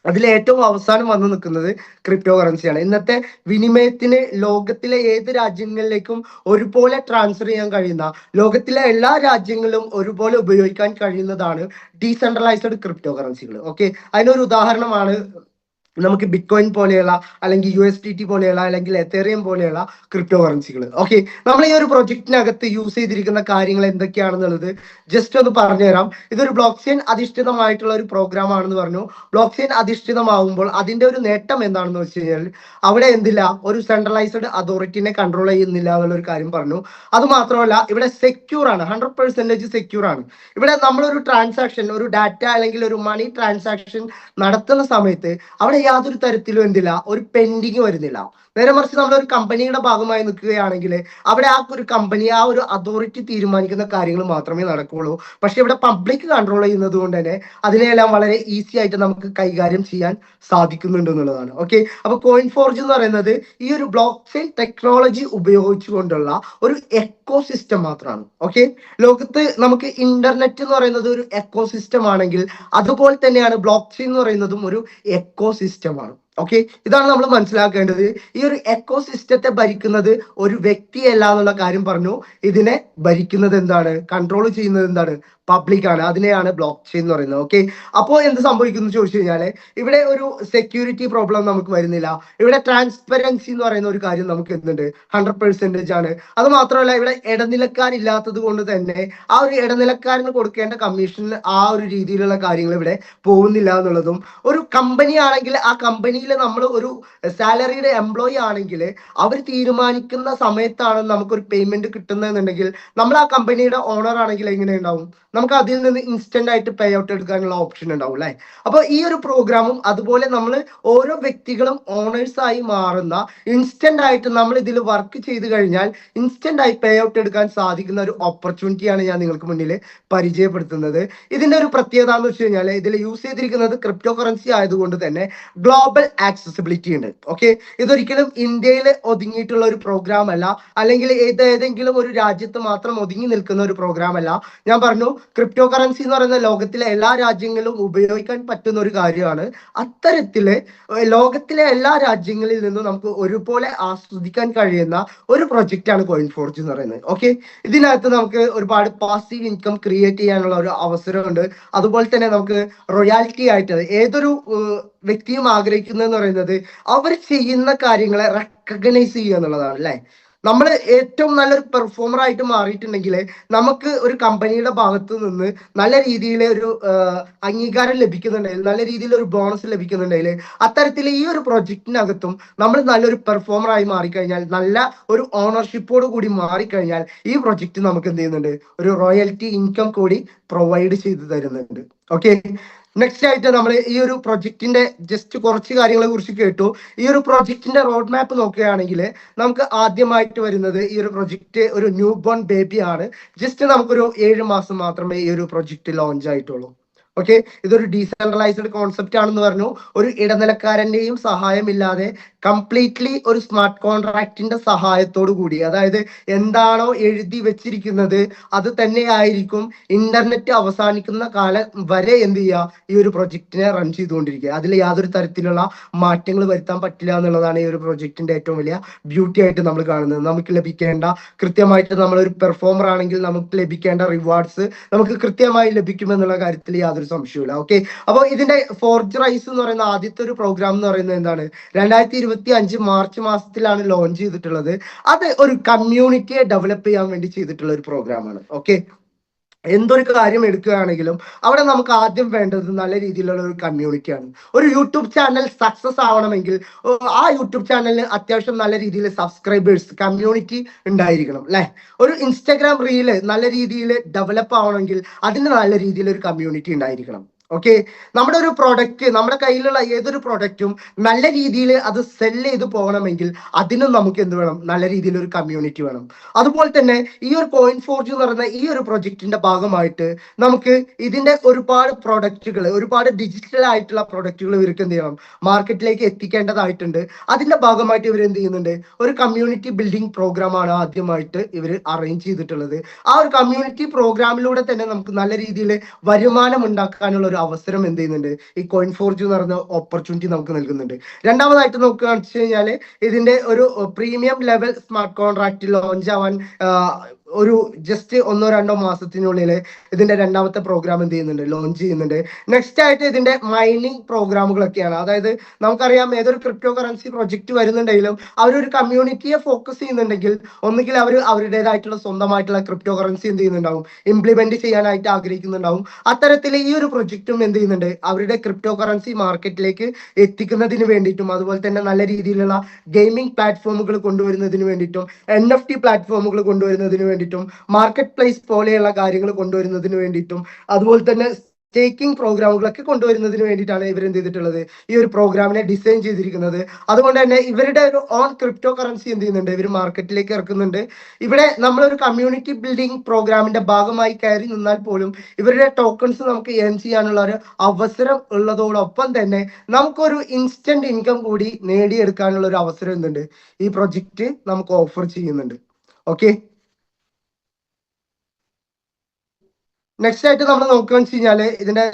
S1: അതിൽ ഏറ്റവും അവസാനം വന്നു നിൽക്കുന്നത് ക്രിപ്റ്റോ കറൻസിയാണ്. ഇന്നത്തെ വിനിമയത്തിന് ലോകത്തിലെ ഏത് രാജ്യങ്ങളിലേക്കും ഒരുപോലെ ട്രാൻസ്ഫർ ചെയ്യാൻ കഴിയുന്ന, ലോകത്തിലെ എല്ലാ രാജ്യങ്ങളിലും ഒരുപോലെ ഉപയോഗിക്കാൻ കഴിയുന്നതാണ് ഡീസെൻട്രലൈസ്ഡ് ക്രിപ്റ്റോ കറൻസികൾ. ഓക്കെ, അതിനൊരു ഉദാഹരണമാണ് നമുക്ക് ബിറ്റ്കോയിൻ പോലെയുള്ള, അല്ലെങ്കിൽ USDT പോലെയുള്ള, അല്ലെങ്കിൽ എത്തേറിയം പോലെയുള്ള ക്രിപ്റ്റോ കറൻസികൾ. ഓക്കെ, നമ്മൾ ഈ ഒരു പ്രൊജക്റ്റിനകത്ത് യൂസ് ചെയ്തിരിക്കുന്ന കാര്യങ്ങൾ എന്തൊക്കെയാണെന്നുള്ളത് ജസ്റ്റ് ഒന്ന് പറഞ്ഞുതരാം. ഇതൊരു ബ്ലോക്ക് ചെയിൻ അധിഷ്ഠിതമായിട്ടുള്ള ഒരു പ്രോഗ്രാം ആണെന്ന് പറഞ്ഞു. ബ്ലോക്ക് ചെയിൻ അധിഷ്ഠിതമാകുമ്പോൾ അതിന്റെ ഒരു നേട്ടം എന്താണെന്ന് വെച്ച് കഴിഞ്ഞാൽ അവിടെ എന്തില്ല, ഒരു സെൻട്രലൈസ്ഡ് അതോറിറ്റിനെ കൺട്രോൾ ചെയ്യുന്നില്ല എന്നുള്ള ഒരു കാര്യം പറഞ്ഞു. അത് മാത്രമല്ല ഇവിടെ സെക്യൂർ ആണ്, 100% സെക്യൂർ ആണ്. ഇവിടെ നമ്മളൊരു ട്രാൻസാക്ഷൻ, ഒരു ഡാറ്റ അല്ലെങ്കിൽ ഒരു മണി ട്രാൻസാക്ഷൻ നടത്തുന്ന സമയത്ത് അവിടെ യാതൊരു തരത്തിലും എന്തില്ല, ഒരു പെൻഡിങ് വരുന്നില്ല. നേരെ മറിച്ച് നമ്മളൊരു കമ്പനിയുടെ ഭാഗമായി നിൽക്കുകയാണെങ്കിൽ അവിടെ ആ ഒരു കമ്പനി, ആ ഒരു അതോറിറ്റി തീരുമാനിക്കുന്ന കാര്യങ്ങൾ മാത്രമേ നടക്കുകയുള്ളൂ. പക്ഷെ ഇവിടെ പബ്ലിക് കൺട്രോൾ ചെയ്യുന്നത് കൊണ്ട് തന്നെ അതിനെല്ലാം വളരെ ഈസി ആയിട്ട് നമുക്ക് കൈകാര്യം ചെയ്യാൻ സാധിക്കുന്നുണ്ട് എന്നുള്ളതാണ്. ഓക്കെ, അപ്പൊ കോയിൻ ഫോർജ് എന്ന് പറയുന്നത് ഈ ഒരു ബ്ലോക്ക് ചെയിൻ ടെക്നോളജി ഉപയോഗിച്ചുകൊണ്ടുള്ള ഒരു എക്കോ സിസ്റ്റം മാത്രമാണ്. ഓക്കെ, ലോകത്ത് നമുക്ക് ഇന്റർനെറ്റ് എന്ന് പറയുന്നത് ഒരു എക്കോ സിസ്റ്റം ആണെങ്കിൽ അതുപോലെ തന്നെയാണ് ബ്ലോക്ക് ചെയിൻ എന്ന് പറയുന്നതും ഒരു എക്കോ സിസ്റ്റമാണ്. ഓക്കെ, ഇതാണ് നമ്മൾ മനസ്സിലാക്കേണ്ടത്. ഈ ഒരു എക്കോ സിസ്റ്റത്തെ ഭരിക്കുന്നത് ഒരു വ്യക്തിയല്ല എന്നുള്ള കാര്യം പറഞ്ഞു. ഇതിനെ ഭരിക്കുന്നത് എന്താണ്, കൺട്രോൾ ചെയ്യുന്നത് എന്താണ്, പബ്ലിക് ആണ്. അതിനെയാണ് ബ്ലോക്ക് ചെയിൻ എന്ന് പറയുന്നത്. ഓക്കെ, അപ്പോൾ എന്ത് സംഭവിക്കുന്നു ചോദിച്ചു കഴിഞ്ഞാൽ ഇവിടെ ഒരു സെക്യൂരിറ്റി പ്രോബ്ലം നമുക്ക് വരുന്നില്ല. ഇവിടെ ട്രാൻസ്പെറൻസി എന്ന് പറയുന്ന ഒരു കാര്യം നമുക്ക് എന്തുണ്ട്, 100% ആണ്. അത് മാത്രമല്ല ഇവിടെ ഇടനിലക്കാരില്ലാത്തത് കൊണ്ട് തന്നെ ആ ഒരു ഇടനിലക്കാരന് കൊടുക്കേണ്ട കമ്മീഷനിൽ ആ ഒരു രീതിയിലുള്ള കാര്യങ്ങൾ ഇവിടെ പോകുന്നില്ല എന്നുള്ളതും, ഒരു കമ്പനി ആണെങ്കിൽ ആ കമ്പനിയിൽ നമ്മൾ ഒരു സാലറിയുടെ എംപ്ലോയി ആണെങ്കിൽ അവർ തീരുമാനിക്കുന്ന സമയത്താണ് നമുക്കൊരു പേയ്മെന്റ് കിട്ടുന്നതെന്നുണ്ടെങ്കിൽ നമ്മൾ ആ കമ്പനിയുടെ ഓണർ ആണെങ്കിൽ എങ്ങനെ ഉണ്ടാവും, നമുക്ക് അതിൽ നിന്ന് ഇൻസ്റ്റന്റ് ആയിട്ട് പേ ഔട്ട് എടുക്കാനുള്ള ഓപ്ഷൻ ഉണ്ടാവും അല്ലെ. അപ്പൊ ഈ ഒരു പ്രോഗ്രാമും അതുപോലെ നമ്മൾ ഓരോ വ്യക്തികളും ഓണേഴ്സ് ആയി മാറുന്ന, ഇൻസ്റ്റന്റ് ആയിട്ട് നമ്മൾ ഇതിൽ വർക്ക് ചെയ്ത് കഴിഞ്ഞാൽ ഇൻസ്റ്റന്റ് ആയി പേ ഔട്ട് എടുക്കാൻ സാധിക്കുന്ന ഒരു ഓപ്പർച്യൂണിറ്റിയാണ് ഞാൻ നിങ്ങൾക്ക് മുന്നിൽ പരിചയപ്പെടുത്തുന്നത്. ഇതിന്റെ ഒരു പ്രത്യേകത എന്ന് വെച്ച് കഴിഞ്ഞാൽ ഇതിൽ യൂസ് ചെയ്തിരിക്കുന്നത് ക്രിപ്റ്റോ കറൻസി ആയതുകൊണ്ട് തന്നെ ഗ്ലോബൽ ആക്സസിബിലിറ്റി ഉണ്ട്. ഓക്കെ, ഇതൊരിക്കലും ഇന്ത്യയിൽ ഒതുങ്ങിയിട്ടുള്ള ഒരു പ്രോഗ്രാം അല്ല, അല്ലെങ്കിൽ ഏതെങ്കിലും ഒരു രാജ്യത്ത് മാത്രം ഒതുങ്ങി നിൽക്കുന്ന ഒരു പ്രോഗ്രാം അല്ല. ഞാൻ പറഞ്ഞു ക്രിപ്റ്റോ കറൻസി എന്ന് പറയുന്ന ലോകത്തിലെ എല്ലാ രാജ്യങ്ങളിലും ഉപയോഗിക്കാൻ പറ്റുന്ന ഒരു കാര്യമാണ്. അത്തരത്തില് ലോകത്തിലെ എല്ലാ രാജ്യങ്ങളിൽ നിന്നും നമുക്ക് ഒരുപോലെ ആസ്വദിക്കാൻ കഴിയുന്ന ഒരു പ്രൊജക്റ്റ് ആണ് കോയിൻ ഫോർജ് എന്ന് പറയുന്നത്. ഓക്കെ, ഇതിനകത്ത് നമുക്ക് ഒരുപാട് പാസീവ് ഇൻകം ക്രിയേറ്റ് ചെയ്യാനുള്ള ഒരു അവസരമുണ്ട്. അതുപോലെ തന്നെ നമുക്ക് റോയാലിറ്റി ആയിട്ട് ഏതൊരു വ്യക്തിയും ആഗ്രഹിക്കുന്നതെന്ന് പറയുന്നത് അവർ ചെയ്യുന്ന കാര്യങ്ങളെ റെക്കഗ്നൈസ് ചെയ്യുക എന്നുള്ളതാണ് അല്ലെ. നമ്മൾ ഏറ്റവും നല്ലൊരു പെർഫോമർ ആയിട്ട് മാറിയിട്ടുണ്ടെങ്കിൽ നമുക്ക് ഒരു കമ്പനിയുടെ ഭാഗത്ത് നിന്ന് നല്ല രീതിയിൽ ഒരു അംഗീകാരം ലഭിക്കുന്നുണ്ടെങ്കിൽ, നല്ല രീതിയിൽ ഒരു ബോണസ് ലഭിക്കുന്നുണ്ടെങ്കിൽ, അത്തരത്തിൽ ഈ ഒരു പ്രൊജക്റ്റിനകത്തും നമ്മൾ നല്ലൊരു പെർഫോമർ ആയി മാറിക്കഴിഞ്ഞാൽ, നല്ല ഒരു ഓണർഷിപ്പോട് കൂടി മാറിക്കഴിഞ്ഞാൽ ഈ പ്രൊജക്റ്റ് നമുക്ക് എന്ത് ചെയ്യുന്നുണ്ട്, ഒരു റോയൽറ്റി ഇൻകം കൂടി പ്രൊവൈഡ് ചെയ്തു തരുന്നുണ്ട്. ഓക്കെ, നെക്സ്റ്റ് ആയിട്ട് നമ്മൾ ഈ ഒരു പ്രൊജക്റ്റിന്റെ ജസ്റ്റ് കുറച്ച് കാര്യങ്ങളെ കുറിച്ച് കേട്ടു. ഈ ഒരു പ്രൊജക്റ്റിന്റെ റോഡ് മാപ്പ് നോക്കുകയാണെങ്കിൽ നമുക്ക് ആദ്യമായിട്ട് വരുന്നത് ഈ ഒരു പ്രൊജക്റ്റ് ഒരു ന്യൂ ബോൺ ബേബി ആണ്. ജസ്റ്റ് നമുക്കൊരു 7 മാസം മാത്രമേ ഈ ഒരു പ്രൊജക്റ്റ് ലോഞ്ച് ആയിട്ടുള്ളൂ. ഓക്കെ, ഇതൊരു ഡീസെൻട്രലൈസ്ഡ് കോൺസെപ്റ്റ് ആണെന്ന് പറഞ്ഞു. ഒരു ഇടനിലക്കാരന്റെയും സഹായമില്ലാതെ കംപ്ലീറ്റ്ലി ഒരു സ്മാർട്ട് കോൺട്രാക്റ്റിന്റെ സഹായത്തോടു കൂടി, അതായത് എന്താണോ എഴുതി വെച്ചിരിക്കുന്നത് അത് തന്നെയായിരിക്കും ഇന്റർനെറ്റ് അവസാനിക്കുന്ന കാലം വരെ എന്ത് ചെയ്യുക, ഈ ഒരു പ്രൊജക്റ്റിനെ റൺ ചെയ്തുകൊണ്ടിരിക്കുക. അതിൽ യാതൊരു തരത്തിലുള്ള മാറ്റങ്ങൾ വരുത്താൻ പറ്റില്ല എന്നുള്ളതാണ് ഈ ഒരു പ്രൊജക്റ്റിന്റെ ഏറ്റവും വലിയ ബ്യൂട്ടി ആയിട്ട് നമ്മൾ കാണുന്നത്. നമുക്ക് ലഭിക്കേണ്ട കൃത്യമായിട്ട്, നമ്മളൊരു പെർഫോമർ ആണെങ്കിൽ നമുക്ക് ലഭിക്കേണ്ട റിവാർഡ്സ് നമുക്ക് കൃത്യമായി ലഭിക്കുമെന്നുള്ള കാര്യത്തിൽ യാതൊരു സംശയമില്ല. ഓക്കെ, അപ്പോൾ ഇതിന്റെ ഫോർജ് റൈസ് എന്ന് പറയുന്ന ആദ്യത്തെ ഒരു പ്രോഗ്രാം എന്ന് പറയുന്നത് എന്താണ്, 2025 മാർച്ച് മാസത്തിലാണ് ലോഞ്ച് ചെയ്തിട്ടുള്ളത്. അത് ഒരു കമ്മ്യൂണിറ്റിയെ ഡെവലപ്പ് ചെയ്യാൻ വേണ്ടി ചെയ്തിട്ടുള്ള ഒരു പ്രോഗ്രാമാണ്. ഓക്കെ, എന്തൊരു കാര്യം എടുക്കുകയാണെങ്കിലും അവിടെ നമുക്ക് ആദ്യം വേണ്ടത് നല്ല രീതിയിലുള്ള ഒരു കമ്മ്യൂണിറ്റിയാണ്. ഒരു യൂട്യൂബ് ചാനൽ സക്സസ് ആവണമെങ്കിൽ ആ യൂട്യൂബ് ചാനലിന് അത്യാവശ്യം നല്ല രീതിയിൽ സബ്സ്ക്രൈബേഴ്സ് കമ്മ്യൂണിറ്റി ഉണ്ടായിരിക്കണം അല്ലെ. ഒരു ഇൻസ്റ്റാഗ്രാം റീല് നല്ല രീതിയിൽ ഡെവലപ്പ് ആവണമെങ്കിൽ അതിന് നല്ല രീതിയിൽ ഒരു കമ്മ്യൂണിറ്റി ഉണ്ടായിരിക്കണം. ഓക്കെ, നമ്മുടെ ഒരു പ്രൊഡക്റ്റ്, നമ്മുടെ കയ്യിലുള്ള ഏതൊരു പ്രൊഡക്റ്റും നല്ല രീതിയിൽ അത് സെല് ചെയ്ത് പോകണമെങ്കിൽ അതിനും നമുക്ക് എന്ത് വേണം, നല്ല രീതിയിൽ ഒരു കമ്മ്യൂണിറ്റി വേണം. അതുപോലെ തന്നെ ഈ ഒരു കോയിൻ ഫോർജ് എന്ന് പറയുന്ന ഈ ഒരു പ്രൊജക്റ്റിന്റെ ഭാഗമായിട്ട് നമുക്ക് ഇതിന്റെ ഒരുപാട് പ്രൊഡക്റ്റുകൾ, ഒരുപാട് ഡിജിറ്റൽ ആയിട്ടുള്ള പ്രൊഡക്റ്റുകൾ ഇവർക്ക് എന്ത് ചെയ്യണം, മാർക്കറ്റിലേക്ക് എത്തിക്കേണ്ടതായിട്ടുണ്ട്. അതിന്റെ ഭാഗമായിട്ട് ഇവർ എന്ത് ചെയ്യുന്നുണ്ട്, ഒരു കമ്മ്യൂണിറ്റി ബിൽഡിംഗ് പ്രോഗ്രാമാണ് ആദ്യമായിട്ട് ഇവർ അറേഞ്ച് ചെയ്തിട്ടുള്ളത്. ആ ഒരു കമ്മ്യൂണിറ്റി പ്രോഗ്രാമിലൂടെ തന്നെ നമുക്ക് നല്ല രീതിയിൽ വരുമാനം ഉണ്ടാക്കാനുള്ള ഒരു അവസരം എന്ത് ചെയ്യുന്നുണ്ട്, ഈ കോയിൻ ഫോർജ് എന്ന് പറയുന്ന ഓപ്പർച്യൂണിറ്റി നമുക്ക് നൽകുന്നുണ്ട്. രണ്ടാമതായിട്ട് നോക്കുകയാണെന്ന് വെച്ച് കഴിഞ്ഞാല് ഇതിന്റെ ഒരു premium level smart contract launch ആവാൻ ഒരു ജസ്റ്റ് 1-2 മാസത്തിനുള്ളിൽ ഇതിന്റെ രണ്ടാമത്തെ പ്രോഗ്രാം എന്ത് ചെയ്യുന്നുണ്ട്, ലോഞ്ച് ചെയ്യുന്നുണ്ട്. നെക്സ്റ്റ് ആയിട്ട് ഇതിന്റെ മൈനിങ് പ്രോഗ്രാമുകളൊക്കെയാണ്. അതായത് നമുക്കറിയാം ഏതൊരു ക്രിപ്റ്റോ കറൻസി പ്രൊജക്ട് വരുന്നുണ്ടെങ്കിലും അവരൊരു കമ്മ്യൂണിറ്റിയെ ഫോക്കസ് ചെയ്യുന്നുണ്ടെങ്കിൽ ഒന്നുകിൽ അവർ അവരുടേതായിട്ടുള്ള സ്വന്തമായിട്ടുള്ള ക്രിപ്റ്റോ കറൻസി എന്ത് ചെയ്യുന്നുണ്ടാവും, ഇംപ്ലിമെന്റ് ചെയ്യാനായിട്ട് ആഗ്രഹിക്കുന്നുണ്ടാവും. അത്തരത്തിൽ ഈ ഒരു പ്രൊജക്റ്റും എന്ത് ചെയ്യുന്നുണ്ട്, അവരുടെ ക്രിപ്റ്റോ കറൻസി മാർക്കറ്റിലേക്ക് എത്തിക്കുന്നതിന് വേണ്ടിയിട്ടും അതുപോലെ തന്നെ നല്ല രീതിയിലുള്ള ഗെയിമിംഗ് പ്ലാറ്റ്ഫോമുകൾ കൊണ്ടുവരുന്നതിന് വേണ്ടിയിട്ടും NFT പ്ലാറ്റ്ഫോമുകൾ കൊണ്ടുവരുന്നതിന് വേണ്ടിയിട്ടും മാർക്കറ്റ് പ്ലേസ് പോലെയുള്ള കാര്യങ്ങൾ കൊണ്ടുവരുന്നതിന് വേണ്ടിയിട്ടും അതുപോലെ തന്നെ സ്റ്റേക്കിംഗ് പ്രോഗ്രാമുകളൊക്കെ കൊണ്ടുവരുന്നതിന് വേണ്ടിയിട്ടാണ് ഇവർ എന്ത് ചെയ്തിട്ടുള്ളത്, ഈ ഒരു പ്രോഗ്രാമിനെ ഡിസൈൻ ചെയ്തിരിക്കുന്നത്. അതുകൊണ്ട് തന്നെ ഇവരുടെ ഒരു ഓൺ ക്രിപ്റ്റോ കറൻസി എന്ത് ചെയ്യുന്നുണ്ട്, ഇവർ മാർക്കറ്റിലേക്ക് ഇറക്കുന്നുണ്ട്. ഇവിടെ നമ്മളൊരു കമ്മ്യൂണിറ്റി ബിൽഡിംഗ് പ്രോഗ്രാമിന്റെ ഭാഗമായി കയറി നിന്നാൽ പോലും ഇവരുടെ ടോക്കൺസ് നമുക്ക് ഏൺ ചെയ്യാനുള്ള ഒരു അവസരം ഉള്ളതോടൊപ്പം തന്നെ നമുക്കൊരു ഇൻസ്റ്റന്റ് ഇൻകം കൂടി നേടിയെടുക്കാനുള്ള ഒരു അവസരം എന്തുണ്ട്, ഈ പ്രൊജക്റ്റ് നമുക്ക് ഓഫർ ചെയ്യുന്നുണ്ട്. ഓക്കെ, നെക്സ്റ്റ് ആയിട്ട് നമ്മൾ നോക്കുകയെന്ന് വെച്ച് കഴിഞ്ഞാല് ഇതിന്റെ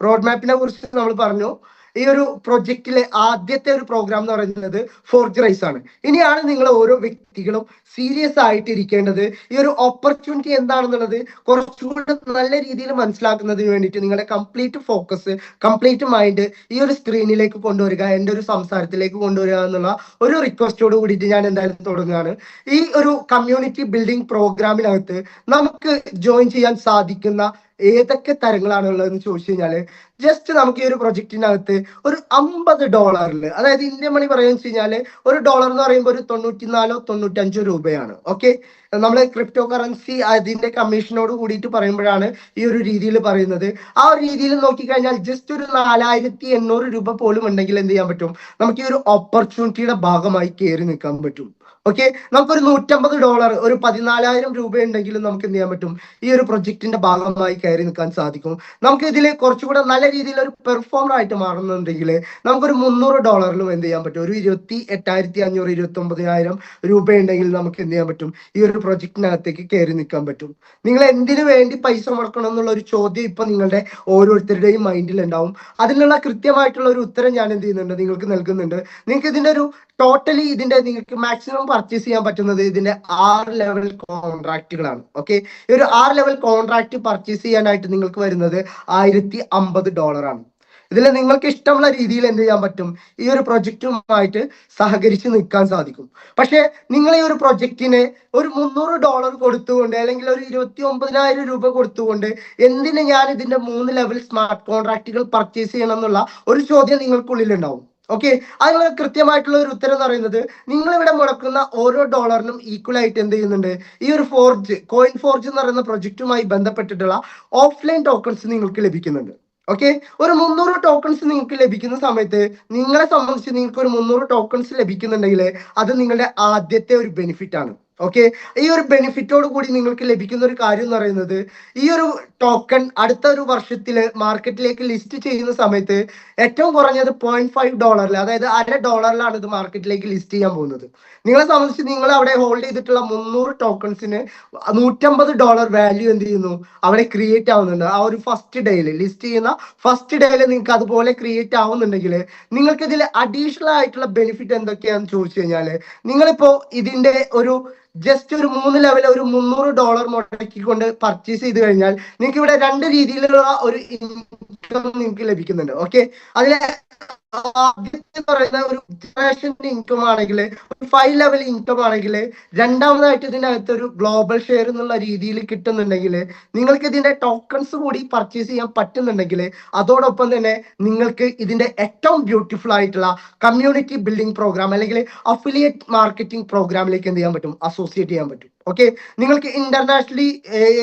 S1: റോഡ് മാപ്പിനെ കുറിച്ച് നമ്മൾ പറഞ്ഞു. ഈ ഒരു പ്രൊജക്റ്റിലെ ആദ്യത്തെ ഒരു പ്രോഗ്രാം എന്ന് പറയുന്നത് ഫോർജ് റൈസ് ആണ്. ഇനിയാണ് നിങ്ങൾ ഓരോ വ്യക്തികളും സീരിയസ് ആയിട്ട് ഇരിക്കേണ്ടത്. ഈ ഒരു ഓപ്പർച്യൂണിറ്റി എന്താണെന്നുള്ളത് കുറച്ചുകൂടെ നല്ല രീതിയിൽ മനസ്സിലാക്കുന്നതിന് വേണ്ടിയിട്ട് നിങ്ങളുടെ കംപ്ലീറ്റ് ഫോക്കസ്, കംപ്ലീറ്റ് മൈൻഡ് ഈ ഒരു സ്ക്രീനിലേക്ക് കൊണ്ടുവരിക, എൻ്റെ ഒരു സംസാരത്തിലേക്ക് കൊണ്ടുവരിക എന്നുള്ള ഒരു റിക്വസ്റ്റോട് കൂടിയിട്ട് ഞാൻ എന്തായാലും തുടങ്ങുകയാണ്. ഈ ഒരു കമ്മ്യൂണിറ്റി ബിൽഡിംഗ് പ്രോഗ്രാമിനകത്ത് നമുക്ക് ജോയിൻ ചെയ്യാൻ സാധിക്കുന്ന ഏതൊക്കെ തരങ്ങളാണ് ഉള്ളതെന്ന് ചോദിച്ചു കഴിഞ്ഞാല് ജസ്റ്റ് നമുക്ക് ഈ ഒരു പ്രൊജക്റ്റിനകത്ത് ഒരു $50, അതായത് ഇന്ത്യൻ മണി പറയുക വെച്ച് കഴിഞ്ഞാല് $1 എന്ന് പറയുമ്പോൾ ഒരു 94-95 രൂപയാണ്. ഓക്കെ, നമ്മള് ക്രിപ്റ്റോ കറൻസി അതിന്റെ കമ്മീഷനോട് കൂടിയിട്ട് പറയുമ്പോഴാണ് ഈ ഒരു രീതിയിൽ പറയുന്നത്. ആ ഒരു രീതിയിൽ നോക്കിക്കഴിഞ്ഞാൽ ജസ്റ്റ് ഒരു 4800 രൂപ പോലും ഉണ്ടെങ്കിൽ എന്ത് ചെയ്യാൻ പറ്റും, നമുക്ക് ഈ ഒരു ഓപ്പർച്യൂണിറ്റിയുടെ ഭാഗമായി കയറി നിൽക്കാൻ പറ്റും. ഓക്കെ, നമുക്കൊരു $150, ഒരു 14,000 രൂപ ഉണ്ടെങ്കിലും നമുക്ക് എന്ത് ചെയ്യാൻ പറ്റും, ഈ ഒരു പ്രൊജക്റ്റിന്റെ ഭാഗമായി കയറി നിൽക്കാൻ സാധിക്കും. നമുക്ക് ഇതിൽ കുറച്ചുകൂടെ നല്ല രീതിയിൽ ഒരു പെർഫോമർ ആയിട്ട് മാറുന്നുണ്ടെങ്കിൽ നമുക്കൊരു $300 എന്ത് ചെയ്യാൻ പറ്റും, ഒരു 28,500 29,000 രൂപ ഉണ്ടെങ്കിൽ നമുക്ക് എന്ത് ചെയ്യാൻ പറ്റും, ഈ ഒരു പ്രൊജക്റ്റിനകത്തേക്ക് കയറി നിൽക്കാൻ പറ്റും. നിങ്ങൾ എന്തിനു വേണ്ടി പൈസ മുടക്കണം എന്നുള്ള ഒരു ചോദ്യം ഇപ്പൊ നിങ്ങളുടെ ഓരോരുത്തരുടെയും മൈൻഡിൽ ഉണ്ടാവും. അതിനുള്ള കൃത്യമായിട്ടുള്ള ഒരു ഉത്തരം ഞാൻ എന്ത് ചെയ്യുന്നുണ്ട്, നിങ്ങൾക്ക് നൽകുന്നുണ്ട്. നിങ്ങൾക്ക് ഇതിന്റെ ഒരു ടോട്ടലി ഇതിന്റെ നിങ്ങൾക്ക് മാക്സിമം പർച്ചേസ് ചെയ്യാൻ പറ്റുന്നത് ഇതിന്റെ 6 ലെവൽ കോൺട്രാക്റ്റുകളാണ്. ഓക്കെ, ഈ ഒരു 6 ലെവൽ കോൺട്രാക്ട് പർച്ചേസ് ചെയ്യാനായിട്ട് നിങ്ങൾക്ക് വരുന്നത് $1,050 ആണ്. ഇതിൽ നിങ്ങൾക്ക് ഇഷ്ടമുള്ള രീതിയിൽ എന്ത് ചെയ്യാൻ പറ്റും, ഈ ഒരു പ്രൊജക്റ്റുമായിട്ട് സഹകരിച്ച് നിൽക്കാൻ സാധിക്കും. പക്ഷേ നിങ്ങൾ ഈ ഒരു പ്രൊജക്റ്റിന് ഒരു $300 കൊടുത്തുകൊണ്ട് അല്ലെങ്കിൽ ഒരു 29,000 രൂപ കൊടുത്തുകൊണ്ട് എന്തിന് ഞാൻ ഇതിന്റെ 3 ലെവൽ സ്മാർട്ട് കോൺട്രാക്റ്റുകൾ പർച്ചേസ് ചെയ്യണം എന്നുള്ള ഒരു ചോദ്യം നിങ്ങൾക്കുള്ളിൽ ഉണ്ടാവും. ഓക്കെ, അതിനുള്ള കൃത്യമായിട്ടുള്ള ഒരു ഉത്തരം എന്ന് പറയുന്നത്, നിങ്ങൾ ഇവിടെ മുടക്കുന്ന ഓരോ ഡോളറിനും ഈക്വൽ ആയിട്ട് എന്ത് ചെയ്യുന്നുണ്ട്, ഈ ഒരു കോയിൻ ഫോർജ് എന്ന് പറയുന്ന പ്രൊജക്റ്റുമായി ബന്ധപ്പെട്ടിട്ടുള്ള ഓഫ്ലൈൻ ടോക്കൺസ് നിങ്ങൾക്ക് ലഭിക്കുന്നുണ്ട്. ഓക്കെ, ഒരു 300 ടോക്കൺസ് നിങ്ങൾക്ക് ലഭിക്കുന്ന സമയത്ത് നിങ്ങളെ സംബന്ധിച്ച് നിങ്ങൾക്ക് ഒരു 300 ടോക്കൺസ് ലഭിക്കുന്നുണ്ടെങ്കിൽ അത് നിങ്ങളുടെ ആദ്യത്തെ ഒരു ബെനിഫിറ്റ് ആണ്. ഓക്കെ, ഈ ഒരു ബെനിഫിറ്റോട് കൂടി നിങ്ങൾക്ക് ലഭിക്കുന്ന ഒരു കാര്യം എന്ന് പറയുന്നത്, ഈ ഒരു ടോക്കൺ അടുത്ത ഒരു വർഷത്തിൽ മാർക്കറ്റിലേക്ക് ലിസ്റ്റ് ചെയ്യുന്ന സമയത്ത് ഏറ്റവും കുറഞ്ഞത് $0.5, അതായത് $0.5 ഇത് മാർക്കറ്റിലേക്ക് ലിസ്റ്റ് ചെയ്യാൻ പോകുന്നത്. നിങ്ങളെ സംബന്ധിച്ച് നിങ്ങൾ അവിടെ ഹോൾഡ് ചെയ്തിട്ടുള്ള 300 ടോക്കൺസിന് $150 വാല്യൂ എന്ത് ചെയ്യുന്നു, അവിടെ ക്രിയേറ്റ് ആവുന്നുണ്ട്. ആ ഒരു ഫസ്റ്റ് ഡേയിൽ ലിസ്റ്റ് ചെയ്യുന്ന ഫസ്റ്റ് ഡേയിൽ നിങ്ങൾക്ക് അതുപോലെ ക്രിയേറ്റ് ആവുന്നുണ്ടെങ്കിൽ നിങ്ങൾക്ക് ഇതിൽ അഡീഷണൽ ആയിട്ടുള്ള ബെനിഫിറ്റ് എന്തൊക്കെയാണെന്ന് ചോദിച്ചു കഴിഞ്ഞാൽ, നിങ്ങളിപ്പോ ഇതിന്റെ ഒരു ജസ്റ്റ് ഒരു 3 ലെവൽ ഒരു $300 മുടക്കിക്കൊണ്ട് പർച്ചേസ് ചെയ്ത് കഴിഞ്ഞാൽ നിങ്ങൾക്ക് ഇവിടെ 2 രീതിയിലുള്ള ഒരു ഇൻകം നിങ്ങൾക്ക് ലഭിക്കുന്നുണ്ട്. ഓക്കെ, അതിലെ ആദ്യത്തെ പറയുന്ന ഒരു ജനറേഷൻ ഇൻകം ആണെങ്കിൽ, ഒരു 5 ലെവൽ ഇൻകം ആണെങ്കിൽ, രണ്ടാമതായിട്ട് ഇതിനകത്ത് ഒരു ഗ്ലോബൽ ഷെയർ എന്നുള്ള രീതിയിൽ കിട്ടുന്നുണ്ടെങ്കിൽ, നിങ്ങൾക്ക് ഇതിന്റെ ടോക്കൺസ് കൂടി പർച്ചേസ് ചെയ്യാൻ പറ്റുന്നുണ്ടെങ്കിൽ, അതോടൊപ്പം തന്നെ നിങ്ങൾക്ക് ഇതിന്റെ ഏറ്റവും ബ്യൂട്ടിഫുൾ ആയിട്ടുള്ള കമ്മ്യൂണിറ്റി ബിൽഡിംഗ് പ്രോഗ്രാം അല്ലെങ്കിൽ അഫിലിയേറ്റ് മാർക്കറ്റിംഗ് പ്രോഗ്രാമിലേക്ക് എന്ത് ചെയ്യാൻ പറ്റും, അസോസിയേറ്റ് ചെയ്യാൻ പറ്റും. ഓക്കെ, നിങ്ങൾക്ക് ഇന്റർനാഷണലി